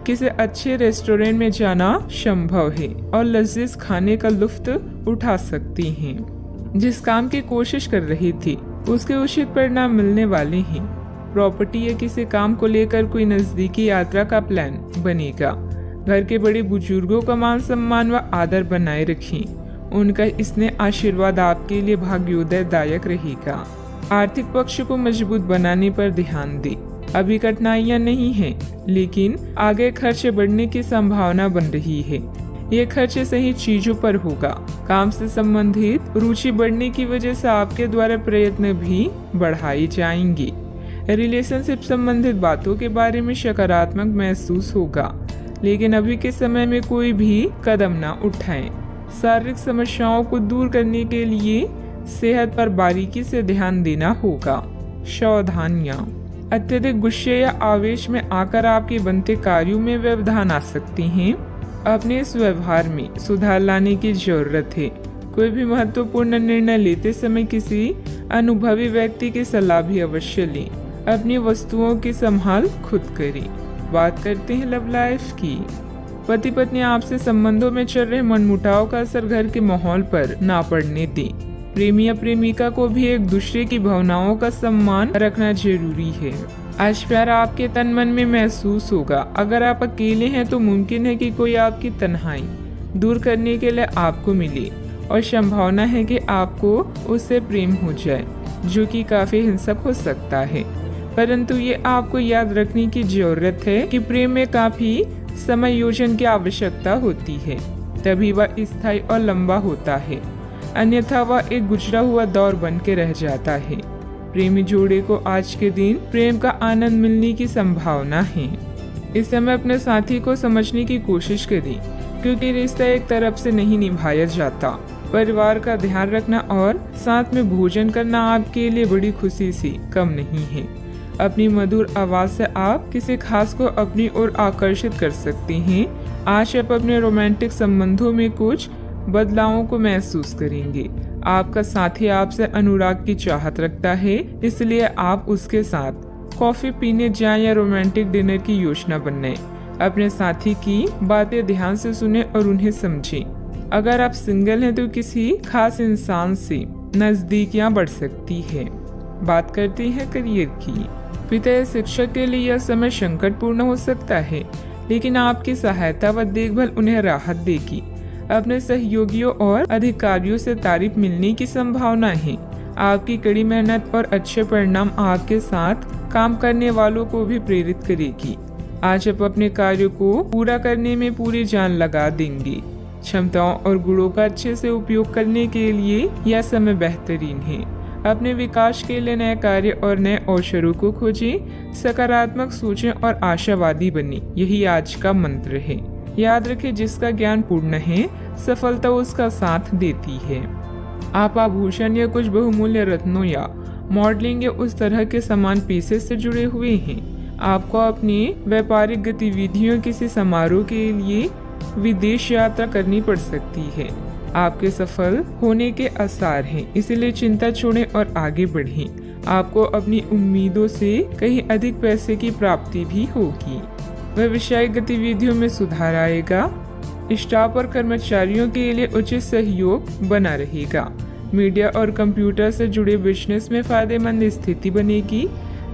Speaker 1: किसी अच्छे रेस्टोरेंट में जाना संभव है और लजीज खाने का लुत्फ उठा सकती हैं। जिस काम की कोशिश कर रही थी उसके उचित परिणाम मिलने वाले हैं। प्रॉपर्टी या किसी काम को लेकर कोई नजदीकी यात्रा का प्लान बनेगा। घर के बड़े बुजुर्गों का मान सम्मान व आदर बनाए रखें। उनका स्नेह आशीर्वाद आपके लिए भाग्योदयदायक रहेगा। आर्थिक पक्ष को मजबूत बनाने पर ध्यान दें। अभी कठिनाइयां नहीं हैं, लेकिन आगे खर्चे बढ़ने की संभावना बन रही है। ये खर्चे सही चीजों पर होगा। काम से संबंधित रुचि बढ़ने की वजह से आपके द्वारा प्रयत्न भी बढ़ाए जाएंगे। रिलेशनशिप संबंधित बातों के बारे में सकारात्मक महसूस होगा, लेकिन अभी के समय में कोई भी कदम न उठाएं। शारीरिक समस्याओं को दूर करने के लिए सेहत पर बारीकी से ध्यान देना होगा। सावधानियां, अत्यधिक गुस्से या आवेश में आकर आपके बनते कार्यों में व्यवधान आ सकती हैं। अपने इस व्यवहार में सुधार लाने की जरूरत है। कोई भी महत्वपूर्ण निर्णय लेते समय किसी अनुभवी व्यक्ति की सलाह भी अवश्य लें। अपनी वस्तुओं की संभाल खुद करें। बात करते हैं लव लाइफ की। पति पत्नी आपसे संबंधों में चल रहे मनमुटाव का असर घर के माहौल पर ना पड़ने दें। प्रेमी या प्रेमिका को भी एक दूसरे की भावनाओं का सम्मान रखना जरूरी है। आज प्यार आपके तन मन में महसूस होगा। अगर आप अकेले हैं तो मुमकिन है कि कोई आपकी तन्हाई दूर करने के लिए आपको मिले और संभावना है कि आपको उससे प्रेम हो जाए, जो कि काफी हिंसक हो सकता है। परंतु ये आपको याद रखने की जरूरत है कि प्रेम में काफी समायोजन की आवश्यकता होती है, तभी वह स्थायी और लंबा होता है। अन्यथा वह एक गुजरा हुआ दौर बन के रह जाता है। प्रेमी जोड़े को आज के दिन प्रेम का आनंद मिलने की संभावना है। इस समय अपने साथी को समझने की कोशिश करें, क्योंकि रिश्ता एक तरफ से नहीं निभाया जाता। परिवार का ध्यान रखना और साथ में भोजन करना आपके लिए बड़ी खुशी से कम नहीं है। अपनी मधुर आवाज से आप किसी खास को अपनी ओर आकर्षित कर सकते हैं। आज आप अपने रोमांटिक संबंधों में कुछ बदलावों को महसूस करेंगे। आपका साथी आपसे अनुराग की चाहत रखता है, इसलिए आप उसके साथ कॉफी पीने जाएं या रोमांटिक डिनर की योजना बनाएं। अपने साथी की बातें ध्यान से सुने और उन्हें समझें। अगर आप सिंगल हैं तो किसी खास इंसान से नजदीकियां बढ़ सकती है। बात करते हैं करियर की। पिता या शिक्षक के लिए यह समय संकटपूर्ण हो सकता है, लेकिन आपकी सहायता व देखभाल उन्हें राहत देगी। अपने सहयोगियों और अधिकारियों से तारीफ मिलने की संभावना है। आपकी कड़ी मेहनत और अच्छे परिणाम आपके साथ काम करने वालों को भी प्रेरित करेगी। आज आप अपने कार्यों को पूरा करने में पूरी जान लगा देंगे। क्षमताओं और गुणों का अच्छे से उपयोग करने के लिए यह समय बेहतरीन है। अपने विकास के लिए नए कार्य और नए अवसरों को खोजें। सकारात्मक सोचें और आशावादी बने, यही आज का मंत्र है। याद रखें, जिसका ज्ञान पूर्ण है सफलता उसका साथ देती है। आप आभूषण या कुछ बहुमूल्य रत्नों या मॉडलिंग या उस तरह के समान पेशे से जुड़े हुए हैं। आपको अपनी व्यापारिक गतिविधियों किसी समारोह के लिए विदेश यात्रा करनी पड़ सकती है। आपके सफल होने के आसार हैं, इसलिए चिंता छोड़ें और आगे बढ़ें। आपको अपनी उम्मीदों से कहीं अधिक पैसे की प्राप्ति भी होगी। व्यवसायिक गतिविधियों में सुधार आएगा। स्टाफ और कर्मचारियों के लिए उचित सहयोग बना रहेगा। मीडिया और कंप्यूटर से जुड़े बिजनेस में फायदेमंद स्थिति बनेगी।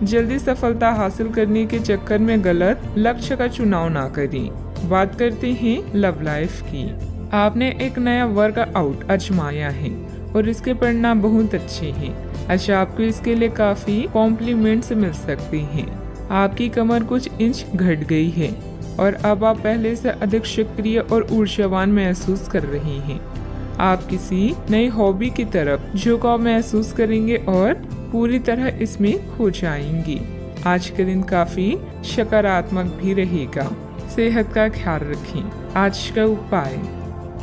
Speaker 1: जल्दी सफलता हासिल करने के चक्कर में गलत लक्ष्य का चुनाव ना करें। बात करते हैं लव लाइफ की। आपने एक नया वर्कआउट आजमाया है और इसके परिणाम बहुत अच्छे हैं। अच्छा, आपको इसके लिए काफी कॉम्प्लीमेंट्स मिल सकते हैं। आपकी कमर कुछ इंच घट गई है और अब आप पहले से अधिक सक्रिय और ऊर्जावान महसूस कर रहे हैं। आप किसी नई हॉबी की तरफ झुकाव महसूस करेंगे और पूरी तरह इसमें खो जाएंगी। आज का दिन काफी सकारात्मक भी रहेगा। सेहत का ख्याल रखें। आज का उपाय,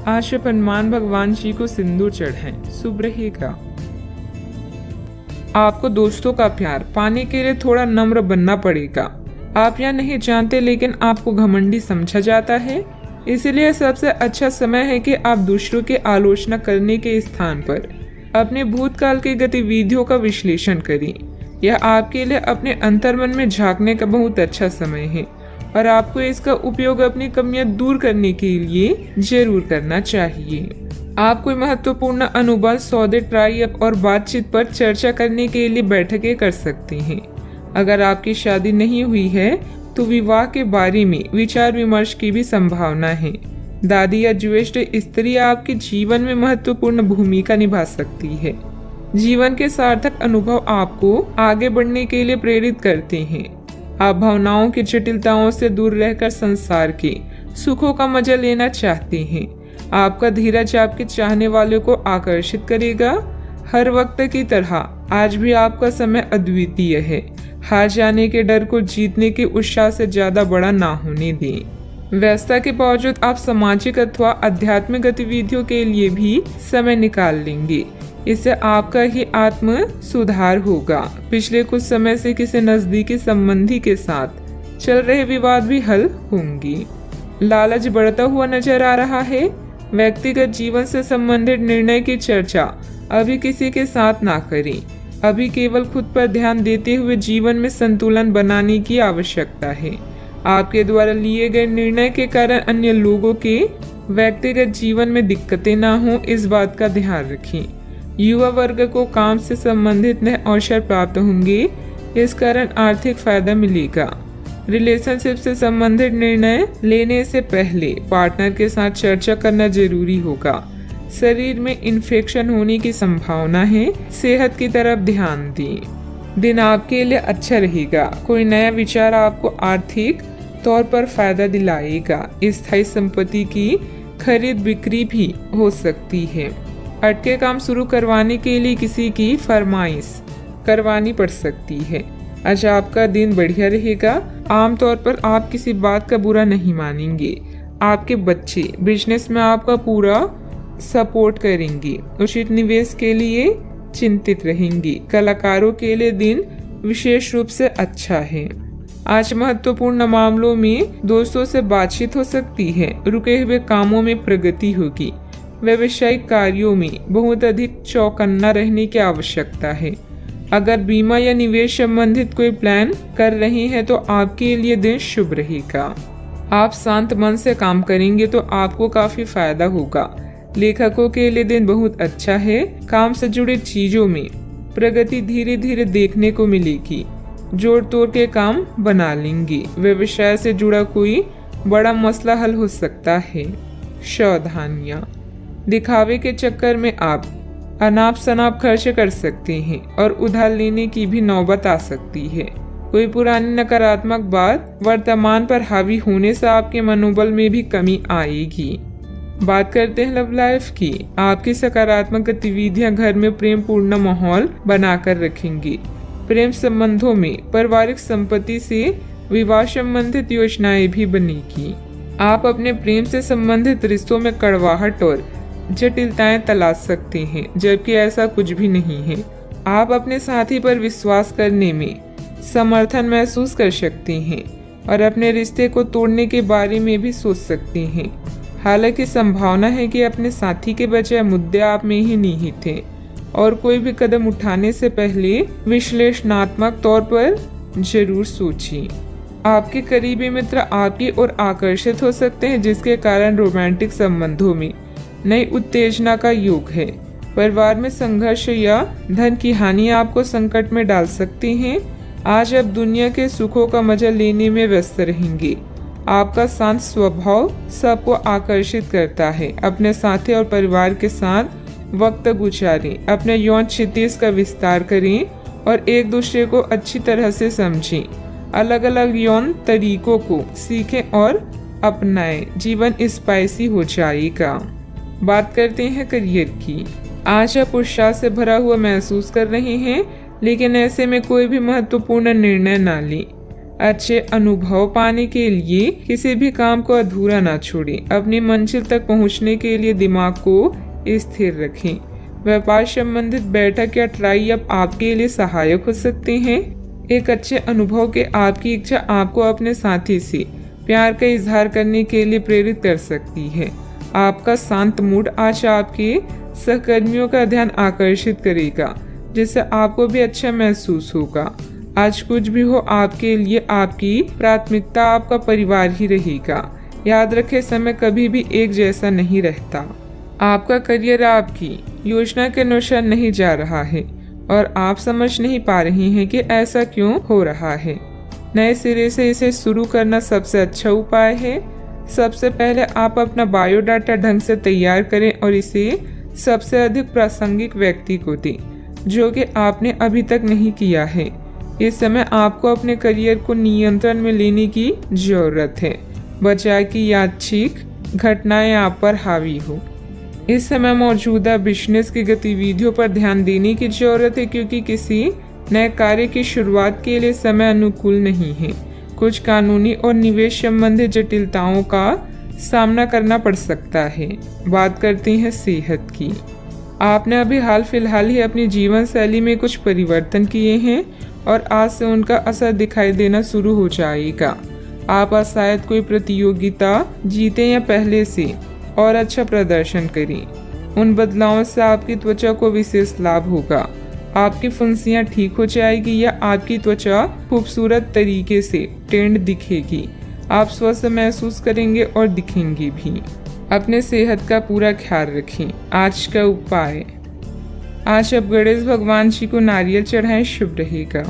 Speaker 1: आज आप हनुमान भगवान जी को सिंदूर चढ़ाएं, शुभ रहेगा। आपको दोस्तों का प्यार पाने के लिए थोड़ा नम्र बनना पड़ेगा। आप यह नहीं जानते लेकिन आपको घमंडी समझा जाता है, इसलिए सबसे अच्छा समय है कि आप दूसरों की आलोचना करने के स्थान पर अपने भूतकाल की गतिविधियों का विश्लेषण करें। यह आपके लिए अपने अंतर्मन में झांकने का बहुत अच्छा समय है और आपको इसका उपयोग अपनी कमियां दूर करने के लिए जरूर करना चाहिए। आप कोई महत्वपूर्ण अनुबंध, सौदे, ट्राई अप और बातचीत पर चर्चा करने के लिए बैठकें कर सकते हैं। अगर आपकी शादी नहीं हुई है तो विवाह के बारे में विचार विमर्श की भी संभावना है। दादी या ज्येष्ठ स्त्री आपके जीवन में महत्वपूर्ण भूमिका निभा सकती है। जीवन के सार्थक अनुभव आपको आगे बढ़ने के लिए प्रेरित करते हैं। आप भावनाओं की जटिलताओं से दूर रहकर संसार के सुखों का मजा लेना चाहते हैं। आपका धीरज आपके चाहने वालों को आकर्षित करेगा। हर वक्त की तरह आज भी आपका समय अद्वितीय है। हार जाने के डर को जीतने के उत्साह से ज्यादा बड़ा ना होने दें। व्यस्तता के बावजूद आप सामाजिक अथवा आध्यात्मिक गतिविधियों के लिए भी समय निकाल लेंगे। इससे आपका ही आत्म सुधार होगा। पिछले कुछ समय से किसी नजदीकी संबंधी के साथ चल रहे विवाद भी हल होंगे। लालच बढ़ता हुआ नजर आ रहा है। व्यक्तिगत जीवन से संबंधित निर्णय की चर्चा अभी किसी के साथ ना करें। अभी केवल खुद पर ध्यान देते हुए जीवन में संतुलन बनाने की आवश्यकता है। आपके द्वारा लिए गए निर्णय के कारण अन्य लोगों के व्यक्तिगत जीवन में दिक्कतें ना हो, इस बात का ध्यान रखें। युवा वर्ग को काम से संबंधित नए अवसर प्राप्त होंगे, इस कारण आर्थिक फायदा मिलेगा। रिलेशनशिप से संबंधित निर्णय लेने से पहले पार्टनर के साथ चर्चा करना जरूरी होगा। शरीर में इन्फेक्शन होने की संभावना है, सेहत की तरफ ध्यान दें। दिन आपके लिए अच्छा रहेगा। कोई नया विचार आपको आर्थिक तौर पर फायदा दिलाएगा। स्थायी संपत्ति की खरीद बिक्री भी हो सकती है। अटके काम शुरू करवाने के लिए किसी की फरमाइश करवानी पड़ सकती है। आज आपका दिन बढ़िया रहेगा। आमतौर पर आप किसी बात का बुरा नहीं मानेंगे। आपके बच्चे बिजनेस में आपका पूरा सपोर्ट करेंगे। उचित निवेश के लिए चिंतित रहेंगे। कलाकारों के लिए दिन विशेष रूप से अच्छा है। आज महत्वपूर्ण मामलों में दोस्तों से बातचीत हो सकती है। रुके हुए कामों में प्रगति होगी। व्यावसायिक कार्यों में बहुत अधिक चौकन्ना रहने की आवश्यकता है। अगर बीमा या निवेश संबंधित कोई प्लान कर रहे हैं तो आपके लिए दिन शुभ रहेगा। आप शांत मन से काम करेंगे तो आपको काफी फायदा होगा। लेखकों के लिए दिन बहुत अच्छा है। काम से जुड़े चीजों में प्रगति धीरे धीरे देखने को मिलेगी। जोड़ तोड़ के काम बना लेंगे। व्यवसाय से जुड़ा कोई बड़ा मसला हल हो सकता है। सावधानियां, दिखावे के चक्कर में आप अनाप शनाप खर्च कर सकते हैं और उधार लेने की भी नौबत आ सकती है। कोई पुरानी नकारात्मक बात वर्तमान पर हावी होने से आपके मनोबल में भी कमी आएगी। बात करते हैं लव लाइफ की। आपकी सकारात्मक गतिविधियां घर में प्रेम पूर्ण माहौल बनाकर रखेंगी। प्रेम संबंधों में पारिवारिक संपत्ति से विवाह संबंधित योजनाएं भी बनेगी। आप अपने प्रेम से संबंधित रिश्तों में कड़वाहट और जटिलताएं तलाश सकते हैं, जबकि ऐसा कुछ भी नहीं है। आप अपने साथी पर विश्वास करने में समर्थन महसूस कर सकते हैं और अपने रिश्ते को तोड़ने के बारे में भी सोच सकते हैं। हालांकि संभावना है कि अपने साथी के बजाय मुद्दे आप में ही निहित हैं और कोई भी कदम उठाने से पहले विश्लेषणात्मक तौर पर जरूर सोचिए। आपके करीबी मित्र आपकी ओर आकर्षित हो सकते हैं, जिसके कारण रोमांटिक संबंधों में नई उत्तेजना का योग है। परिवार में संघर्ष या धन की हानि आपको संकट में डाल सकती हैं। आज आप दुनिया के सुखों का मजा लेने में व्यस्त रहेंगे। आपका शांत स्वभाव सबको आकर्षित करता है। अपने साथी और परिवार के साथ वक्त गुजारें। अपने यौन क्षितिज का विस्तार करें और एक दूसरे को अच्छी तरह से समझें। अलग अलग यौन तरीकों को सीखें और अपनाएं। जीवन स्पाइसी हो जाएगा। बात करते हैं करियर की। आज आप उत्साह से भरा हुआ महसूस कर रहे हैं, लेकिन ऐसे में कोई भी महत्वपूर्ण निर्णय ना लें। अच्छे अनुभव पाने के लिए किसी भी काम को अधूरा ना छोड़ें। अपनी मंजिल तक पहुंचने के लिए दिमाग को स्थिर रखें। व्यापार संबंधित बैठक या ट्राई अब आपके लिए सहायक हो सकते हैं। एक अच्छे अनुभव के आपकी इच्छा आपको अपने साथी से प्यार का इजहार करने के लिए प्रेरित कर सकती है। आपका शांत मूड आज आपके सहकर्मियों का ध्यान आकर्षित करेगा, जिससे आपको भी अच्छा महसूस होगा। आज कुछ भी हो, आपके लिए आपकी प्राथमिकता आपका परिवार ही रहेगा। याद रखें, समय कभी भी एक जैसा नहीं रहता। आपका करियर आपकी योजना के अनुसार नहीं जा रहा है और आप समझ नहीं पा रहे हैं कि ऐसा क्यों हो रहा है। नए सिरे से इसे शुरू करना सबसे अच्छा उपाय है। सबसे पहले आप अपना बायोडाटा ढंग से तैयार करें और इसे सबसे अधिक प्रासंगिक व्यक्ति को दें, जो कि आपने अभी तक नहीं किया है। इस समय आपको अपने करियर को नियंत्रण में लेने की जरूरत है, बजाय कि यादृच्छिक घटनाएं आप पर हावी हो। इस समय मौजूदा बिजनेस की गतिविधियों पर ध्यान देने की जरूरत है, क्योंकि किसी नए कार्य की शुरुआत के लिए समय अनुकूल नहीं है। कुछ कानूनी और निवेश संबंधी जटिलताओं का सामना करना पड़ सकता है। बात करते हैं सेहत की। आपने अभी हाल फिलहाल ही अपनी जीवन शैली में कुछ परिवर्तन किए हैं और आज से उनका असर दिखाई देना शुरू हो जाएगा। आप शायद कोई प्रतियोगिता जीते या पहले से और अच्छा प्रदर्शन करें। उन बदलावों से आपकी त्वचा को विशेष लाभ होगा। आपकी फुंसियां ठीक हो जाएगी या आपकी त्वचा खूबसूरत तरीके से टेंड दिखेगी। आप स्वस्थ महसूस करेंगे और दिखेंगे भी। अपने सेहत का पूरा ख्याल रखें। आज का उपाय, आज आप गणेश भगवान जी को नारियल चढ़ाएं, शुभ रहेगा।